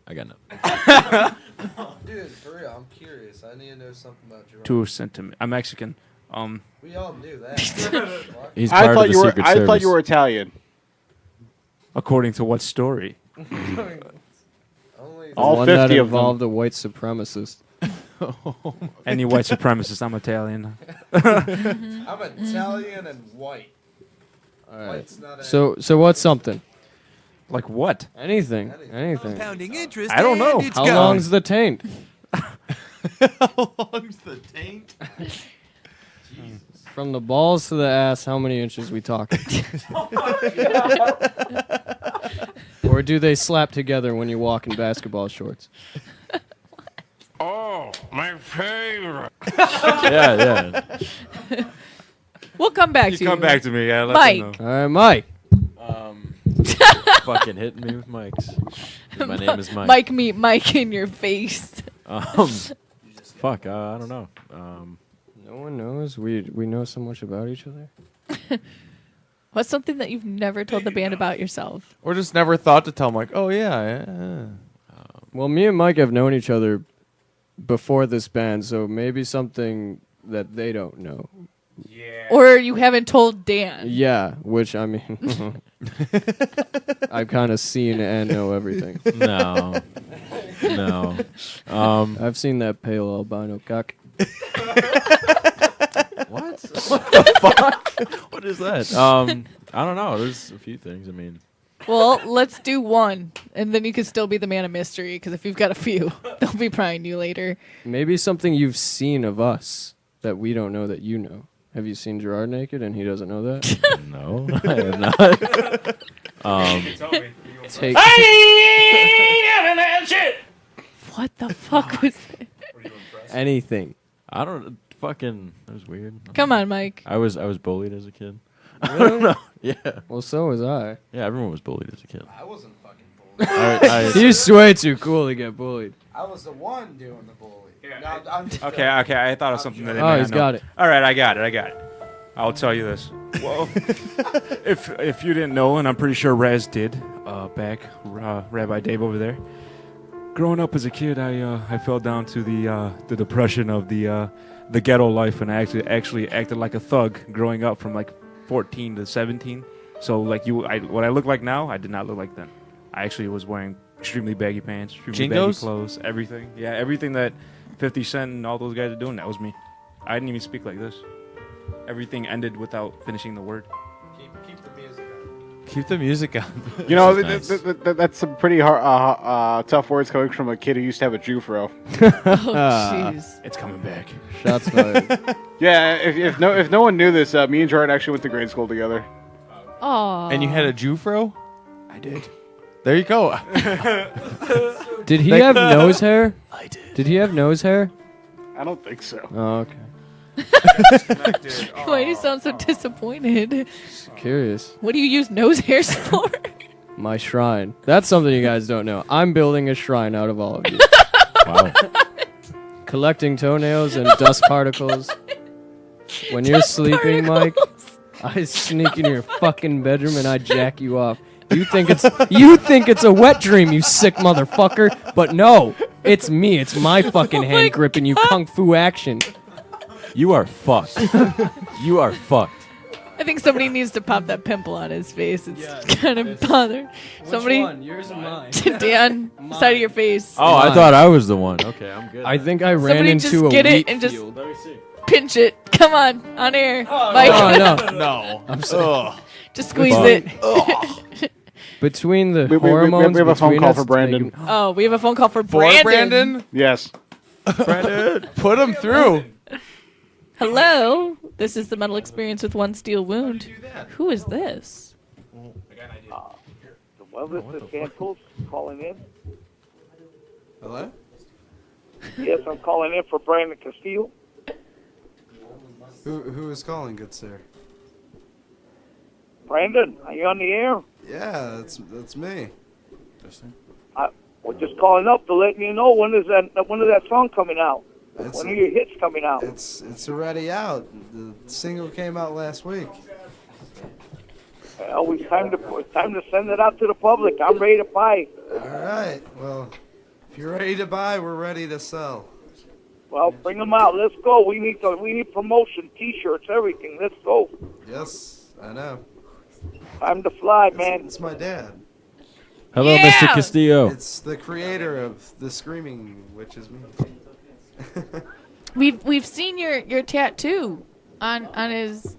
I got nothing. Dude, for real, I'm curious. I need to know something about Gerard. 2 centimeters. I'm Mexican. We all knew that. He's I part thought of the you were. Secret I thought Service. you were Italian. According to what story? All one 50 that of them. involved a white supremacist. Any white supremacist, I'm Italian. I'm Italian and white. All right. White's not So what's something? Like what? Anything. Compounding interest. I don't know. and it's How gone. long's the taint? How long's the taint? From the balls to the ass, how many inches we talking? Or do they slap together when you walk in basketball shorts? Oh, my favorite. Yeah. We'll come back Just to you. come back to me. Yeah, let Mike. them know. All right, Mike. Fucking hitting me with mics. My name is Mike. Mike meet Mike in your face. Fuck, I don't know. No one knows. We know so much about each other. What's something that you've never told the band about yourself? Or just never thought to tell them, like, oh, yeah. Well, me and Mike have known each other before this band, so maybe something that they don't know. Or you haven't told Dan. Yeah, which I mean, I've kind of seen and know everything. No. I've seen that pale albino cock. What the fuck? What is that? I don't know. There's a few things. I mean, Well, let's do one, and then you can still be the man of mystery, because if you've got a few, they'll be prying you later. Maybe something you've seen of us that we don't know that you know. Have you seen Gerard naked and he doesn't know that? no, I have not. Take What the fuck was that? anything. I don't fucking. That was weird. Come on, Mike. I was bullied as a kid. I Really? don't know. Yeah. Well, so was I. Yeah, everyone was bullied as a kid. I wasn't fucking bullied. He's way too cool to get bullied. I was the one doing the bully. Okay, I thought of something that they Oh, may not he's know. got it. All right, I got it. I'll tell you this. Well, if you didn't know, and I'm pretty sure Raz did, Rabbi Dave over there. Growing up as a kid, I fell down to the depression of the ghetto life, and I actually acted like a thug growing up from like 14 to 17. So like what I look like now, I did not look like then. I actually was wearing extremely baggy pants, extremely baggy Jingos? clothes, everything. Yeah, everything that 50 Cent and all those guys are doing, that was me. I didn't even speak like this. Everything ended without finishing the word. Keep the music Keep the music on. You know, that's some pretty tough words coming from a kid who used to have a Jufro. jeez. It's coming back. Shots fired. Yeah, if no one knew this, me and Gerard actually went to grade school together. Aw. And you had a Jufro? I did. There you go. Did he have nose hair? I did. Did he have nose hair? I don't think so. Oh, okay. Why do you sound so disappointed? Curious. What do you use nose hairs for? My shrine. That's something you guys don't know. I'm building a shrine out of all of you. Wow. Collecting toenails and dust particles. When you're sleeping, Mike, I sneak in your fucking bedroom and I jack you off. You think it's a wet dream, you sick motherfucker. But no, it's me. It's my fucking hand gripping you kung fu action. You are fucked. You are fucked. I think somebody needs to pop that pimple on his face. It's kind of bothering. Somebody, one? Yours or mine? Dan, side of your face. Oh, I thought I was the one. Okay, I'm good. I think I ran Somebody into just a get wheat it and just field. Let me see. pinch it. Come on air. Mike. No. No. I'm sorry. Just squeeze Fuck. it. Between the We hormones, have a phone between call us, for it's Brandon. making- Oh, we have a phone call for For Brandon. Brandon? Yes. Brandon, put him through. Hello. This is the Metal Experience with One Steel Wound. Who is this? Well, this is Santos calling in. Hello? Yes, I'm calling in for Brandon Castillo. Who is calling, good sir? Brandon, are you on the air? Yeah, that's me. We're just calling up to let you know when is that song coming out? It's- When are your hits coming out? It's already out. The single came out last week. Well, it's time to send it out to the public. I'm ready to buy. All right. Well, if you're ready to buy, we're ready to sell. Well, bring them out. Let's go. We need promotion, T-shirts, everything. Let's go. Yes, I know. Time to fly, man. It's my dad. Hello, Yeah! Mr. Castillo. It's the creator of the Screaming, which is me. We've seen your tattoo on his.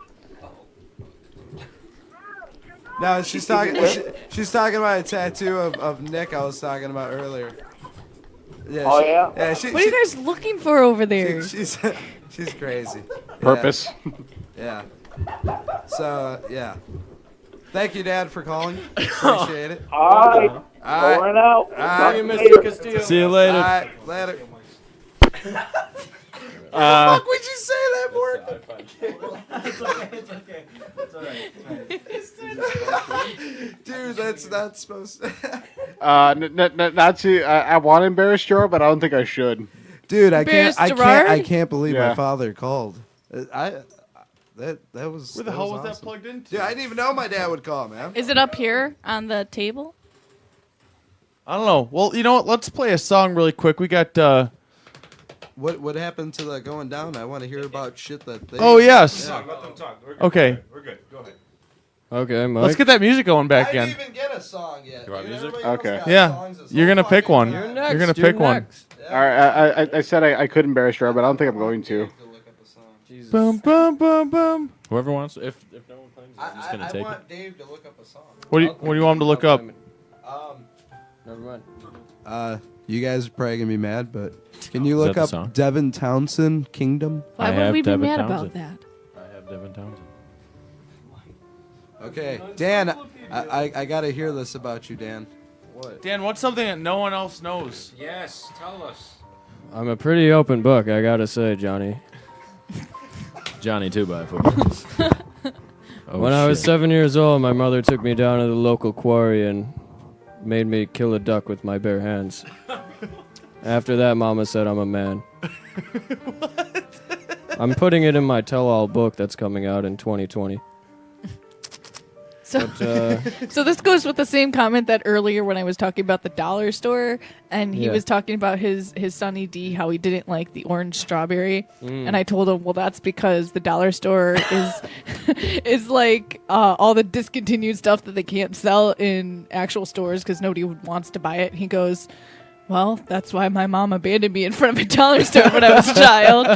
No, she's talking about a tattoo of Nick I was talking about earlier. Yeah, Oh, yeah? Yeah, What are you guys looking for over there? she's crazy. Purpose. Yeah. So, yeah. Thank you, Dad, for calling. Appreciate it. All right. All right. Going out. All right. See you, Mr. Castillo. See you later. All right, later. Uh, Would you say that, Morgan? It's okay. It's all right. Dude, that's not supposed to. Not to. I want to embarrass Gerard, but I don't think I should. Dude, I Embarrassed can't Gerard? believe Yeah. my father called. That was. Where the hell was that awesome. plugged into? Dude, I didn't even know my dad would call, man. Is it up here on the table? I don't know. Well, you know what? Let's play a song really quick. We got. What happened to the going down? I want to hear about shit that they. Oh, yes. Yeah. Let them talk. We're good. Okay. We're good. Go ahead. Okay, Mike. Let's get that music going back I again. didn't even get a song yet. You want dude. music? Everybody else Okay. got Yeah. songs this You're whole going to pick fucking one. time. You're going to pick one. All right. I said I could embarrass Gerard, but I don't think I'm going to. Jesus. Boom, boom, boom, boom. Whoever wants, if no one claims, I'm just gonna I take want it. Dave to look up a song. What do you want him to look up? Never mind. You guys are probably gonna be mad, but can you Is that look the up song? Devin Townsend Kingdom? Why I would have we be Devin mad Townsend. about that? I have Devin Townsend. Okay, Dan, I gotta hear this about you, Dan. What? Dan, what's something that no one else knows? Yes, tell us. I'm a pretty open book, I gotta say, Johnny. Johnny 2x4. Oh, When I was shit. 7 years old, my mother took me down to the local quarry and made me kill a duck with my bare hands. After that, Mama said I'm a man. I'm putting it in my tell-all book that's coming out in 2020. So, But, so this goes with the same comment that earlier when I was talking about the dollar store, and he Yeah. was talking about his Sunny D, how he didn't like the orange strawberry, Mm. and I told him, well, that's because the dollar store is is like all the discontinued stuff that they can't sell in actual stores because nobody wants to buy it. And he goes, well, that's why my mom abandoned me in front of a dollar store when I was a child.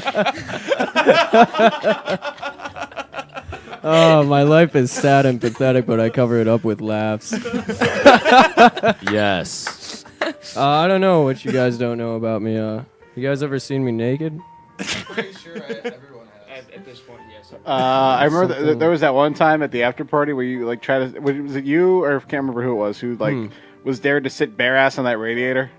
Oh, my life is sad and pathetic, but I cover it up with laughs. Yes. I don't know what you guys don't know about me. You guys ever seen me naked? Pretty sure everyone has. At this point, yes. I remember there was that one time at the after party where you like tried to. Was it you or I can't remember who it was who like was dared to sit bare ass on that radiator?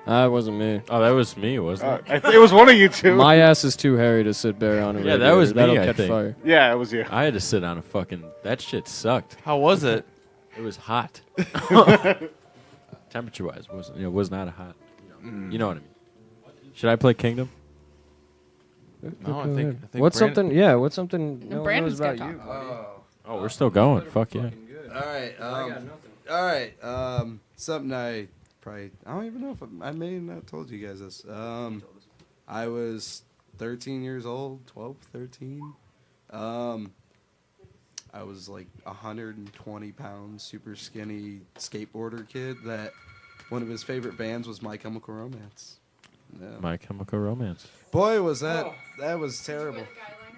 That wasn't me. Oh, that was me, wasn't it? It was one of you two. My ass is too hairy to sit bare on a Yeah, radiator. that was me, That'll I catch think. fire. Yeah, it was you. I had to sit on a fucking... That shit sucked. How was it? It was hot. Temperature-wise, it was not a hot... You know what I mean. Should I play Kingdom? No, I think What's Brandon- something? Yeah, what's something? No one Brandon's knows about gotta you. Oh, we're still going. Fuck yeah. All right. All right. Something I don't even know if I may have not told you guys this. I was 13 years old, 12, 13. I was like 120 pounds, super skinny skateboarder kid that one of his favorite bands was My Chemical Romance. Yeah. My Chemical Romance. Boy, was that was terrible.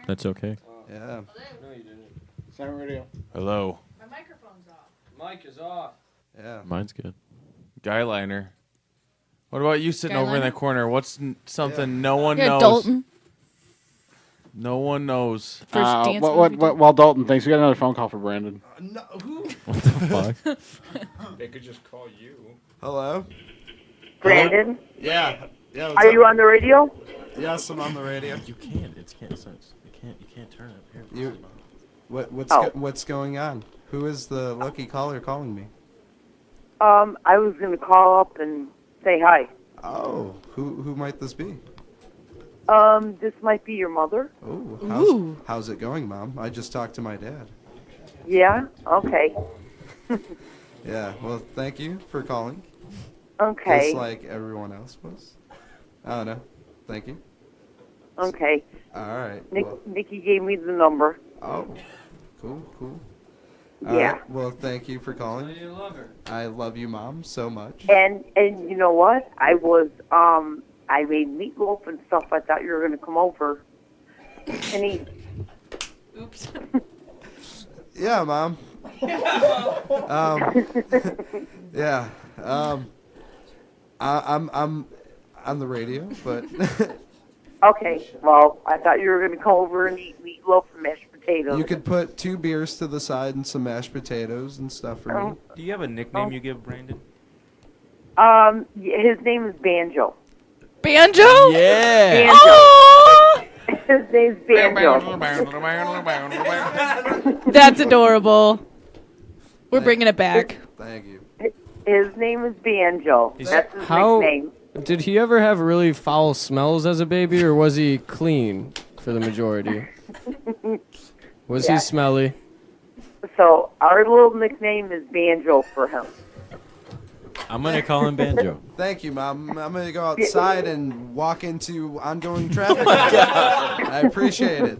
That's okay. Yeah. No, you didn't. Sound radio. Hello. My microphone's off. Mic is off. Yeah. Mine's good. Guyliner. What about you sitting over in Guyliner? that corner? What's something no one Yeah, knows? Dalton. No one knows. While Dalton thinks we got another phone call for Brandon. No, who? What the fuck? They could just call you. Hello. Brandon? Yeah. Yeah. Are you on the radio? Yes, I'm on the radio. You can't. It's can't sense. You can't turn it up here. You. What's going on? Who is the lucky caller calling me? I was going to call up and say hi. Oh, who might this be? This might be your mother. Oh, how's it going, Mom? I just talked to my dad. Yeah? Okay. Yeah, well, thank you for calling. Okay. Just like everyone else was. I don't know. Thank you. Okay. All right. Nikki gave me the number. Oh, cool. Yeah. All right, well, thank you for calling. You love her. I love you, Mom, so much. And you know what? I made meatloaf and stuff. I thought you were going to come over and eat. Oops. Yeah, Mom. Yeah. I'm on the radio, but Okay. Well, I thought you were going to come over and eat meatloaf and mashed potatoes. you could put 2 beers to the side and some mashed potatoes and stuff for me. Do you have a nickname you give Brandon? His name is Banjo. Banjo? Yeah. Banjo. Oh! His name's Banjo. That's adorable. We're bringing it back. Thank you. His name is Banjo. That's his How nickname. did he ever have really foul smells as a baby, or was he clean for the majority? Was Yeah. he smelly? So our little nickname is Banjo for him. I'm going to call him Banjo. Thank you, Mom. I'm going to go outside and walk into ongoing traffic. I appreciate it.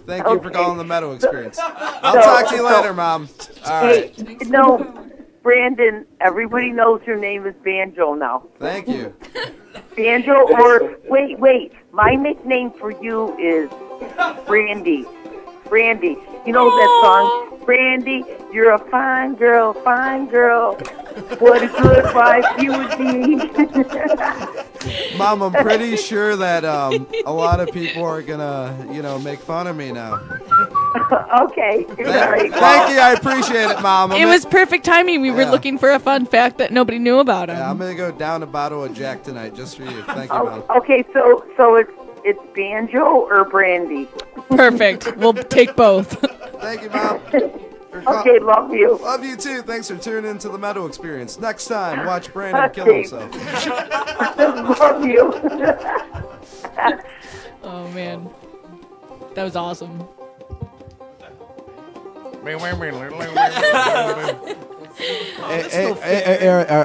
Thank you for Okay. calling the Meadow Experience. I'll talk to you later, Mom. All right. Hey, no, Brandon, everybody knows your name is Banjo now. Thank you. Banjo or, wait, my nickname for you is Brandy. Brandy. You know that song? Brandy, you're a fine girl, fine girl. What a good wife you would be. Mom, I'm pretty sure that a lot of people are going to, make fun of me now. Okay. All right. Thank you. I appreciate it, Mom. It was perfect timing. We were Yeah. looking for a fun fact that nobody knew about him. Yeah, I'm going to go down a bottle of Jack tonight just for you. Thank you, Mom. Okay, so it's Banjo or Brandy? Perfect. We'll take both. Thank you, Mom. Okay, love you. Love you too. Thanks for tuning into the Meadow Experience. Next time, watch Brandon kill Okay. himself. Love you. Oh man, that was awesome.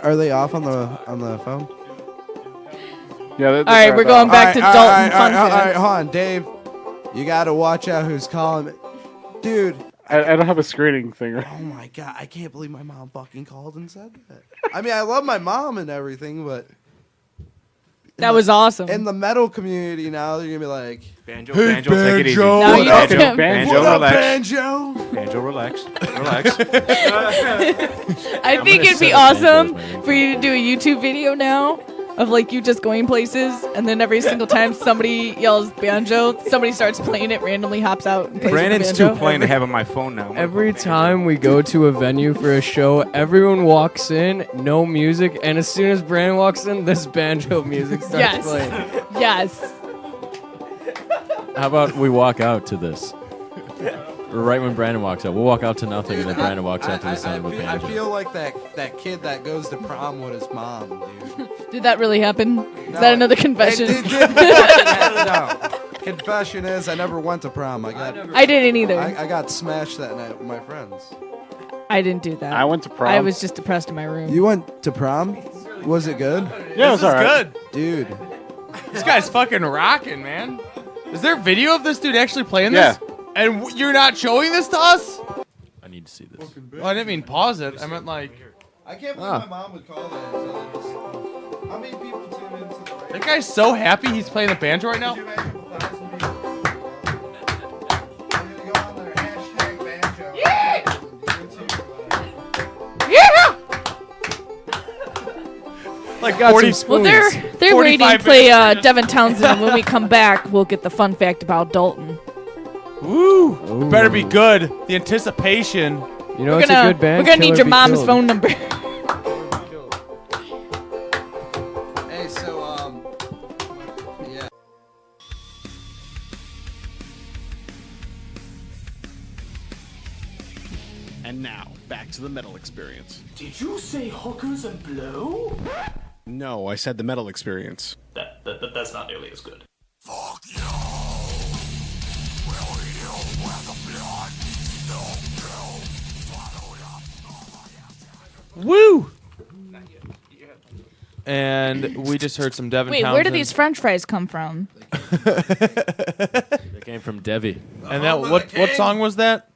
Are they off on the phone? Yeah. All right, we're going back to Dalton Fun All right, Fact. hold on, Dave. You got to watch out who's calling me. Dude. I don't have a screening thing. Oh my god, I can't believe my mom fucking called and said that. I mean, I love my mom and everything, but That was awesome. In the metal community now, they're gonna be like, Banjo, take it easy. Now you Banjo, know. banjo, what up, relax. banjo? Banjo, relax. Relax. I think it'd be awesome for you to do a YouTube video now of like you just going places, and then every single time somebody yells banjo, somebody starts playing it, randomly hops out and plays Brandon's the banjo. too plain to have on my phone now. Every time we go to a venue for a show, everyone walks in, no music, and as soon as Brandon walks in, this banjo music starts Yes. playing. Yes. How about we walk out to this? Or right when Brandon walks out. We'll walk out to nothing, and then Brandon walks out to the sound of a I banjo. feel like that kid that goes to prom with his mom, dude. Did that really happen? Is that another confession? It did no. Confession is, I never went to prom. I didn't either. I got smashed that night with my friends. I didn't do that. I went to prom. I was just depressed in my room. You went to prom? Was it good? Yeah, it was all right. Good. Dude. This guy's fucking rocking, man. Is there video of this dude actually playing Yeah. this? And you're not showing this to us? I need to see this. Well, I didn't mean pause it. I meant like. I can't believe my mom would call that and tell us. How many people tune into the radio? That guy's so happy he's playing the banjo right now. Yeah! Like got 40 some Well, they're 45 waiting to play minutes. Devin Townsend, and when we come back, we'll get the fun fact about Dalton. Woo! It better be good. The anticipation. You know, We're it's gonna, a good band. we're gonna need Killer your Be mom's Killed. phone number. Hey, so, yeah. And now, back to the metal experience. Did you say hookers and blow? No, I said the metal experience. That's not nearly as good. Woo! And we just heard some Devin Wait, Townsend. where do these French fries come from? They came from Devi. And that what song was that?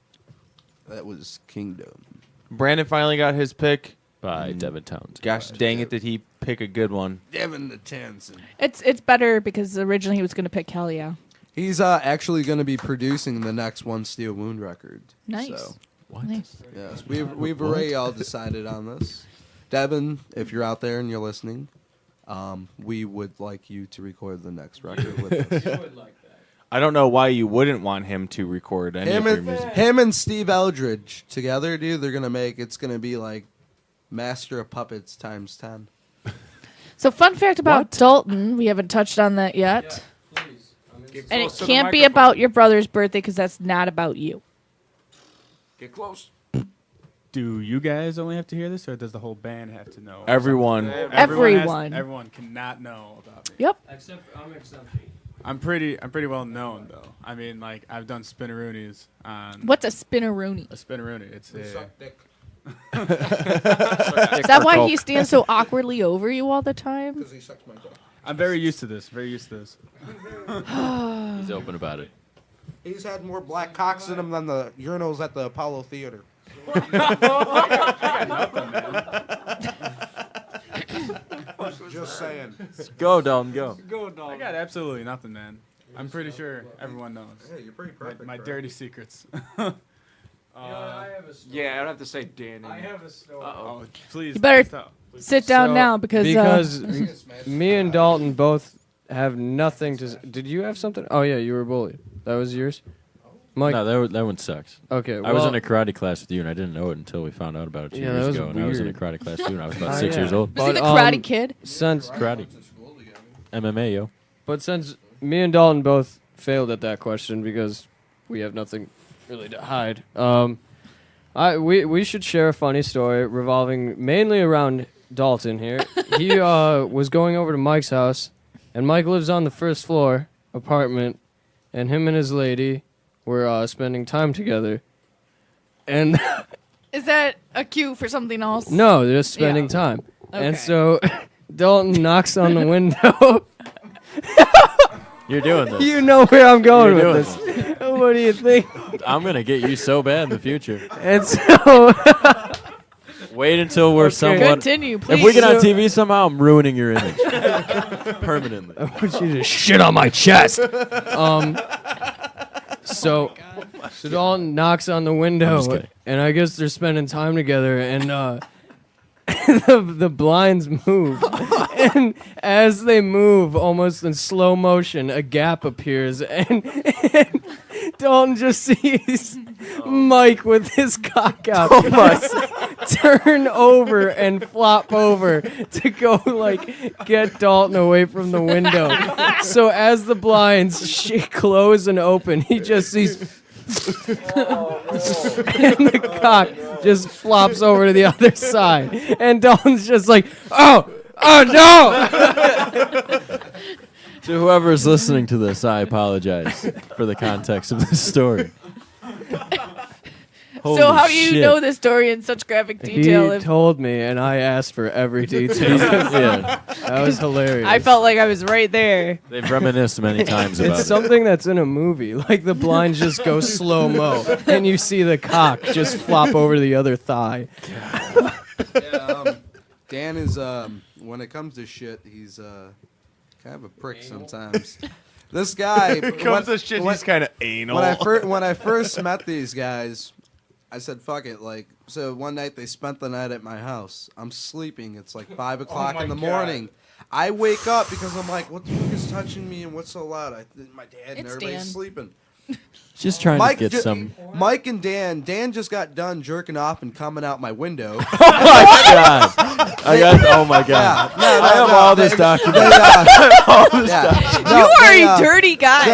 That was Kingdom. Brandon finally got his pick. By Devin Townsend. Gosh dang it, did he pick a good one? Devin the Townsend. It's better because originally he was gonna pick Hell Yeah. He's actually going to be producing the next One Steel Wound record. Nice. So, What? Nice. yes, we've already all decided on this. Devin, if you're out there and you're listening, we would like you to record the next record with us. I don't know why you wouldn't want him to record any of your music. Him and Steve Eldridge together, dude, they're going to make, it's going to be like Master of Puppets times 10. So fun fact about Dalton, we haven't touched on that yet. And it can't be about your brother's birthday because that's not about you. Get close. Do you guys only have to hear this, or does the whole band have to know? Everyone. Everyone cannot know about me. Yep. I'm exception. I'm pretty well known though. I mean, like I've done spinneroonies on. What's a spinneroonie? A spinneroonie? It's a. Is that why he stands so awkwardly over you all the time? Because he sucks my dick. I'm very used to this. Very used to this. He's open about it. He's had more black cocks in him than the urinals at the Apollo Theater. Just saying. Go, Dalton, go. I got absolutely nothing, man. I'm pretty sure everyone knows. Hey, you're pretty perfect. My bro. dirty secrets. Yeah, I'd have to say Dan. I have a story. Oh, please. You better please stop. sit down now because me and Dalton both have nothing to. Did you have something? Oh yeah, you were bullied. That was yours. Mike. No, that one sucks. Okay, I was well- in a karate class with you, and I didn't know it until we found out about it 2 Yeah, that years was ago. And I was in a weird. karate class too, and I was about 6 years old. Was he the Karate Kid? Since karate, MMA, yo. But since me and Dalton both failed at that question because we have nothing really to hide, we should share a funny story revolving mainly around Dalton here. He was going over to Mike's house, and Mike lives on the first floor apartment, and him and his lady were spending time together. And Is that a cue for something else? no, they're just spending Yeah. time. Okay. And so Dalton knocks on the window. You're doing this. You know where I'm going You're with doing this. What do you think? I'm gonna get you so bad in the future. And so Wait until we're somewhat. Continue, If we please. get on TV somehow, I'm ruining your image permanently. I want you to shit on my chest. So Dalton knocks on the I'm window, just kidding. and I guess they're spending time together, and the blinds move. And as they move, almost in slow motion, a gap appears, and Dalton just sees Mike with his cock out turn over and flop over to go get Dalton away from the window. So as the blinds close and open, he just sees and the cock just flops over to the other side, and Dalton's just like, oh no. To whoever's listening to this, I apologize for the context of this story. So how do you shit. know this story in such graphic detail? He told me, and I asked for every detail. Yeah. That was hilarious. I felt like I was right there. They've reminisced many times about It's it. something that's in a movie. Like the blinds just go slow mo, and you see the cock just flop over the other thigh. Dan is when it comes to shit, he's kind of a prick sometimes. This guy, When it comes to shit, he's kind of anal. When I first met these guys, I said, "Fuck it." So one night they spent the night at my house. I'm sleeping. It's like 5 o'clock in the morning. I wake up because I'm like, "What the fuck is touching me and what's so loud?" My dad and It's everybody's Dan. sleeping. Just trying to get some. Mike and Dan. Dan just got done jerking off and coming out my window. Oh my god! Oh my god! Yeah, I have all this documented. You are a dirty guy.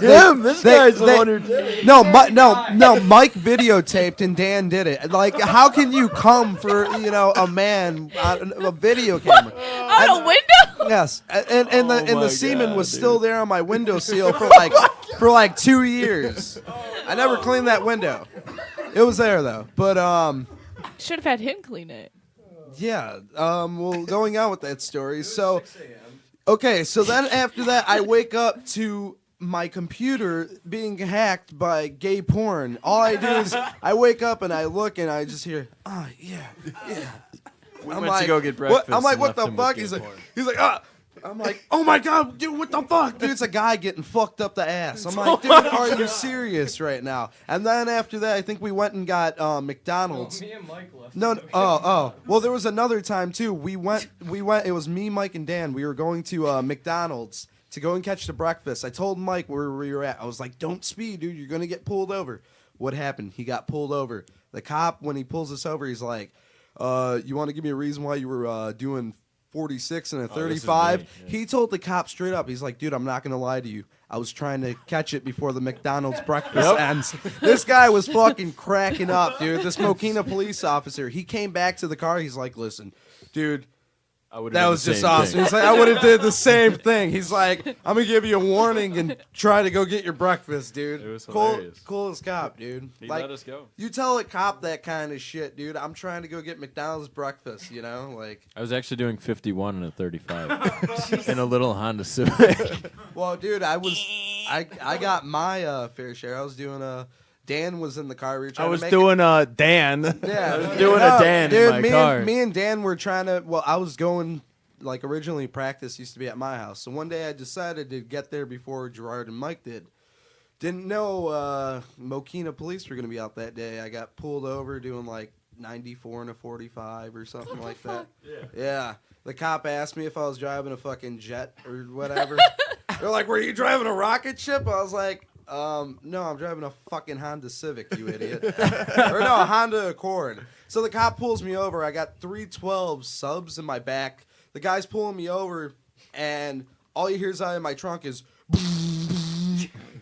This guy's the one who did it. No, Mike videotaped and Dan did it. Like, how can you come for a man on a video camera? Out a window? Yes, and the semen was still there on my windowsill for like 2 years. I never cleaned that window. It was there though, but Should have had him clean it. yeah. Well, going on with that story. So, okay. So then after that, I wake up to my computer being hacked by gay porn. All I do is I wake up and I look and I just hear, oh yeah. We went to go get breakfast I'm like, and what the left him with fuck? gay He's like, porn. ah. I'm like, oh my god, dude, what the fuck? Dude, it's a guy getting fucked up the ass. I'm like, dude, are you serious right now? And then after that, I think we went and got McDonald's. Me and Mike left. No, oh. Well, there was another time too. We went. It was me, Mike, and Dan. We were going to McDonald's to go and catch the breakfast. I told Mike where we were at. I was like, don't speed, dude. You're gonna get pulled over. What happened? He got pulled over. The cop, when he pulls us over, he's like, you want to give me a reason why you were doing 46 and a 35? He told the cop straight up, he's like, dude, I'm not going to lie to you. I was trying to catch it before the McDonald's breakfast ends. This guy was fucking cracking up, dude. This Mokina police officer, he came back to the car. He's like, listen, dude, that was just awesome. He's like, I would have did the same thing. He's like, I'm going to give you a warning and try to go get your breakfast, dude. It was hilarious. Coolest cop, dude. He like, let us go. You tell a cop that kind of shit, dude. I'm trying to go get McDonald's breakfast, like. I was actually doing 51 and a 35 in a little Honda Civic. Well, dude, I got my fair share. I was doing Dan was in the car. We were trying I was to make doing a Dan. Yeah, I was doing a Dan dude, in my car. Me and Dan were trying to. Well, I was going. Like, originally practice used to be at my house. So one day I decided to get there before Gerard and Mike did. Didn't know Mokina police were going to be out that day. I got pulled over doing like 94 and a 45 or something like that. Yeah. The cop asked me if I was driving a fucking jet or whatever. They're like, were you driving a rocket ship? I was like, no, I'm driving a fucking Honda Civic, you idiot. Or no, a Honda Accord. So the cop pulls me over. I got 312 subs in my back. The guy's pulling me over, and all you hear is out of my trunk is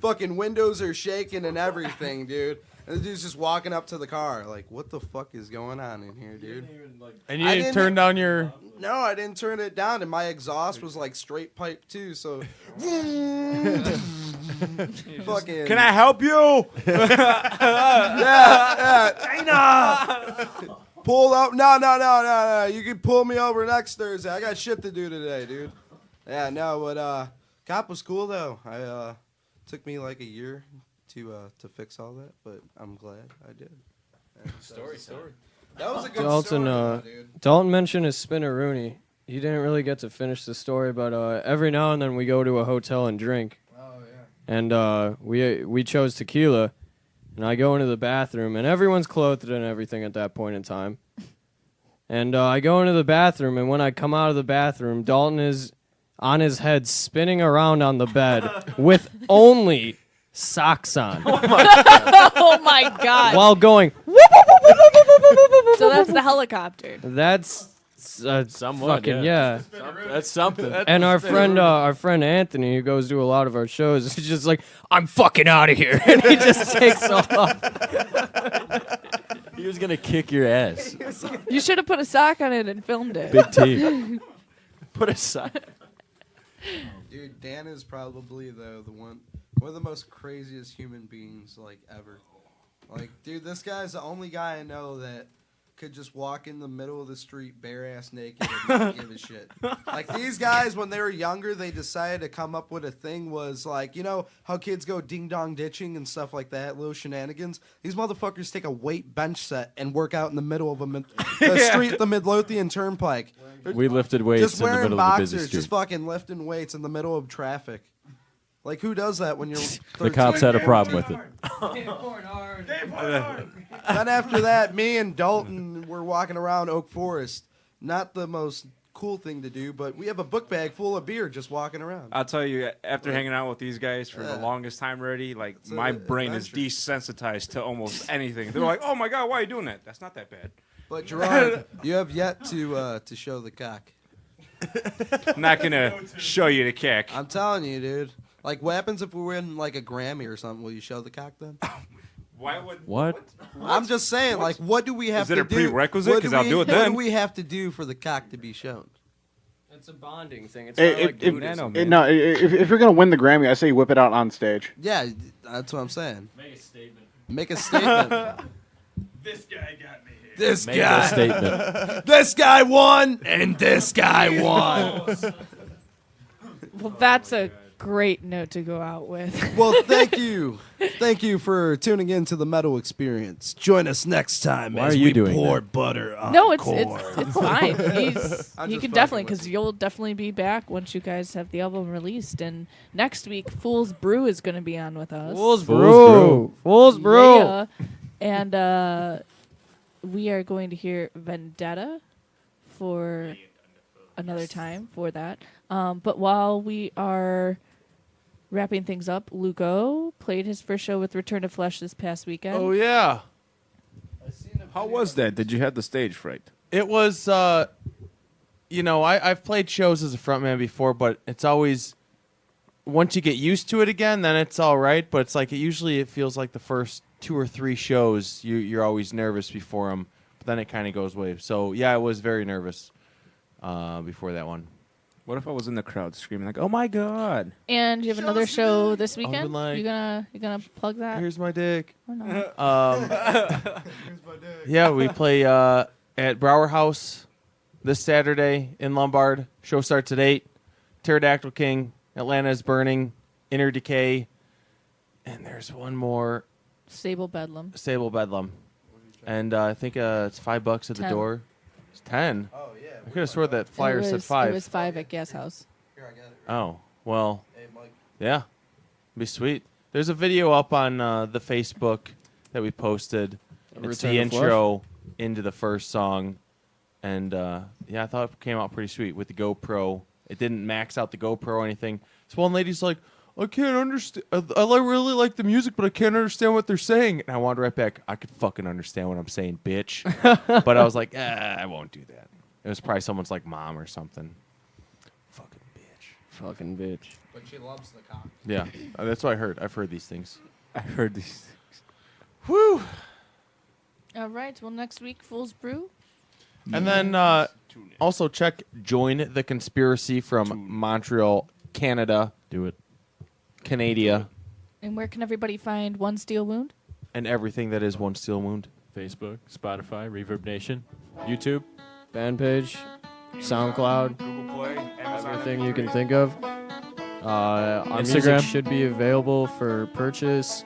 fucking windows are shaking and everything, dude. And the dude's just walking up to the car, like, what the fuck is going on in here, dude? And you didn't turn down your... No, I didn't turn it down, and my exhaust was like straight pipe too, so... fucking... Can I help you? yeah. Dana! Pull up. No. You can pull me over next Thursday. I got shit to do today, dude. Yeah, no, but cop was cool though. I took me like a year to fix all that, but I'm glad I did. Yeah, Story. That was a good Dalton, story, dude. Dalton mentioned his spinneroonie. He didn't really get to finish the story, but every now and then we go to a hotel and drink. Oh, yeah. And we chose tequila, and I go into the bathroom, and everyone's clothed and everything at that point in time. And I go into the bathroom, and when I come out of the bathroom, Dalton is on his head spinning around on the bed with only socks on. Oh my god. While going, So that's the helicopter. that's Somewhat, fucking yeah. That's something. And our friend Anthony, who goes to a lot of our shows, is just like, I'm fucking out of here, and he just takes off. He was gonna kick your ass. You should have put a sock on it and filmed it. Big T. Put a sock. Dude, Dan is probably the one of the most craziest human beings like ever. Like, dude, this guy's the only guy I know that could just walk in the middle of the street bare ass naked and not give a shit. Like, these guys, when they were younger, they decided to come up with a thing was like, you know how kids go ding dong ditching and stuff like that, little shenanigans. These motherfuckers take a weight bench set and work out in the middle of the street, the Midlothian Turnpike. We lifted weights Just in the wearing middle of the busy boxers, street. just fucking lifting weights in the middle of traffic. Like, who does that when you're 13? The cops had a problem with it. Then after that, me and Dalton were walking around Oak Forest. Not the most cool thing to do, but we have a book bag full of beer just walking around. I'll tell you, after hanging out with these guys for the longest time already, like, It's my an brain is adventure. desensitized to almost anything. They're like, oh my God, why are you doing that? That's not that bad. But Gerard, you have yet to show the cock. I'm not going to show you the kick. I'm telling you, dude. Like, what happens if we win, like, a Grammy or something? Will you show the cock then? Why would... What? I'm just saying, like, what do we have Is to it do? a prerequisite? What 'Cause I'll do it What then. do we have to do for the cock to be shown? It's a bonding thing. It's not like Buddhism. If you're gonna win the Grammy, I say you whip it out on stage. Yeah, that's what I'm saying. Make a statement. Make a statement. This guy got me here. This Make guy. a statement. This guy won, and this guy won. Well, that's a great note to go out with. Well, thank you. Thank you for tuning in to the Metal Experience. Join us next time Why as are you we doing pour that? butter on No, it's corn. fine. I'm He just can fucking definitely, with because you'll definitely be back once you guys have the album released. And next week, Fool's Brew is going to be on with us. Fool's Brew. Fool's Brew. Yeah. And we are going to hear Vendetta for another time for that. But while we are wrapping things up, Luco played his first show with Return to Flesh this past weekend. Oh yeah. How was that? Did you have the stage fright? It was, I've played shows as a frontman before, but it's always, once you get used to it again, then it's all right. But it's like, it feels like the first 2 or 3 shows, you're always nervous before them, but then it kind of goes away. So yeah, I was very nervous before that one. What if I was in the crowd screaming like, "Oh my God"? And you have another show this weekend. like- you gonna plug that? Here's my dick. Or not? Yeah, we play at Brower House this Saturday in Lombard. Show starts at 8. Pterodactyl King, Atlanta is Burning, Inner Decay, and there's one more. Sable Bedlam. Sable Bedlam. And I think it's $5 at the 10. door. It's 10. Oh yeah. I could have sworn that flyer said 5. It was 5 at Gas House. Oh well. Yeah, be sweet. There's a video up on the Facebook that we posted. It's Return the to Flesh? intro into the first song, and yeah, I thought it came out pretty sweet with the GoPro. It didn't max out the GoPro or anything. This one lady's like, I can't understand. Really like the music, but I can't understand what they're saying. And I wanted right back. I could fucking understand what I'm saying, bitch. But I was like, I won't do that. It was probably someone's like mom or something. Fucking bitch. But she loves the cock. Yeah, that's what I heard. I've heard these things. I heard these things. Woo! All right. Well, next week, Fool's Brew. And then also check Join the Conspiracy from Montreal, Canada. Do it. Canada. And where can everybody find One Steel Wound? And everything that is One Steel Wound. Facebook, Spotify, Reverb Nation, YouTube. Fan page, SoundCloud, Google Play, Amazon, everything you can think of. Our Instagram. music should be available for purchase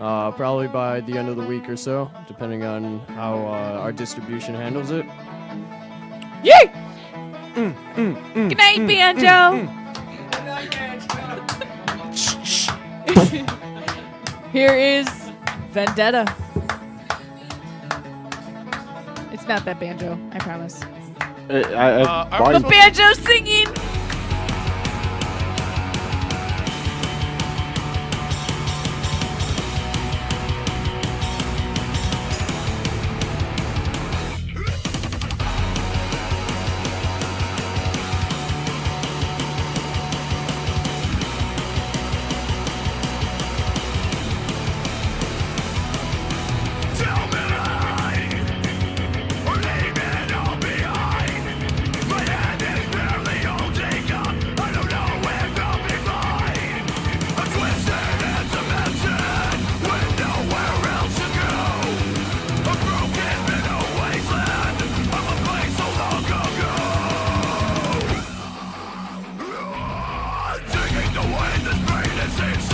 Probably by the end of the week or so, depending on how our distribution handles it. Yay! Good night, Banjo. Here is Vendetta. It's not that banjo, I promise. The banjo singing. Taking the wind, this brain is insane.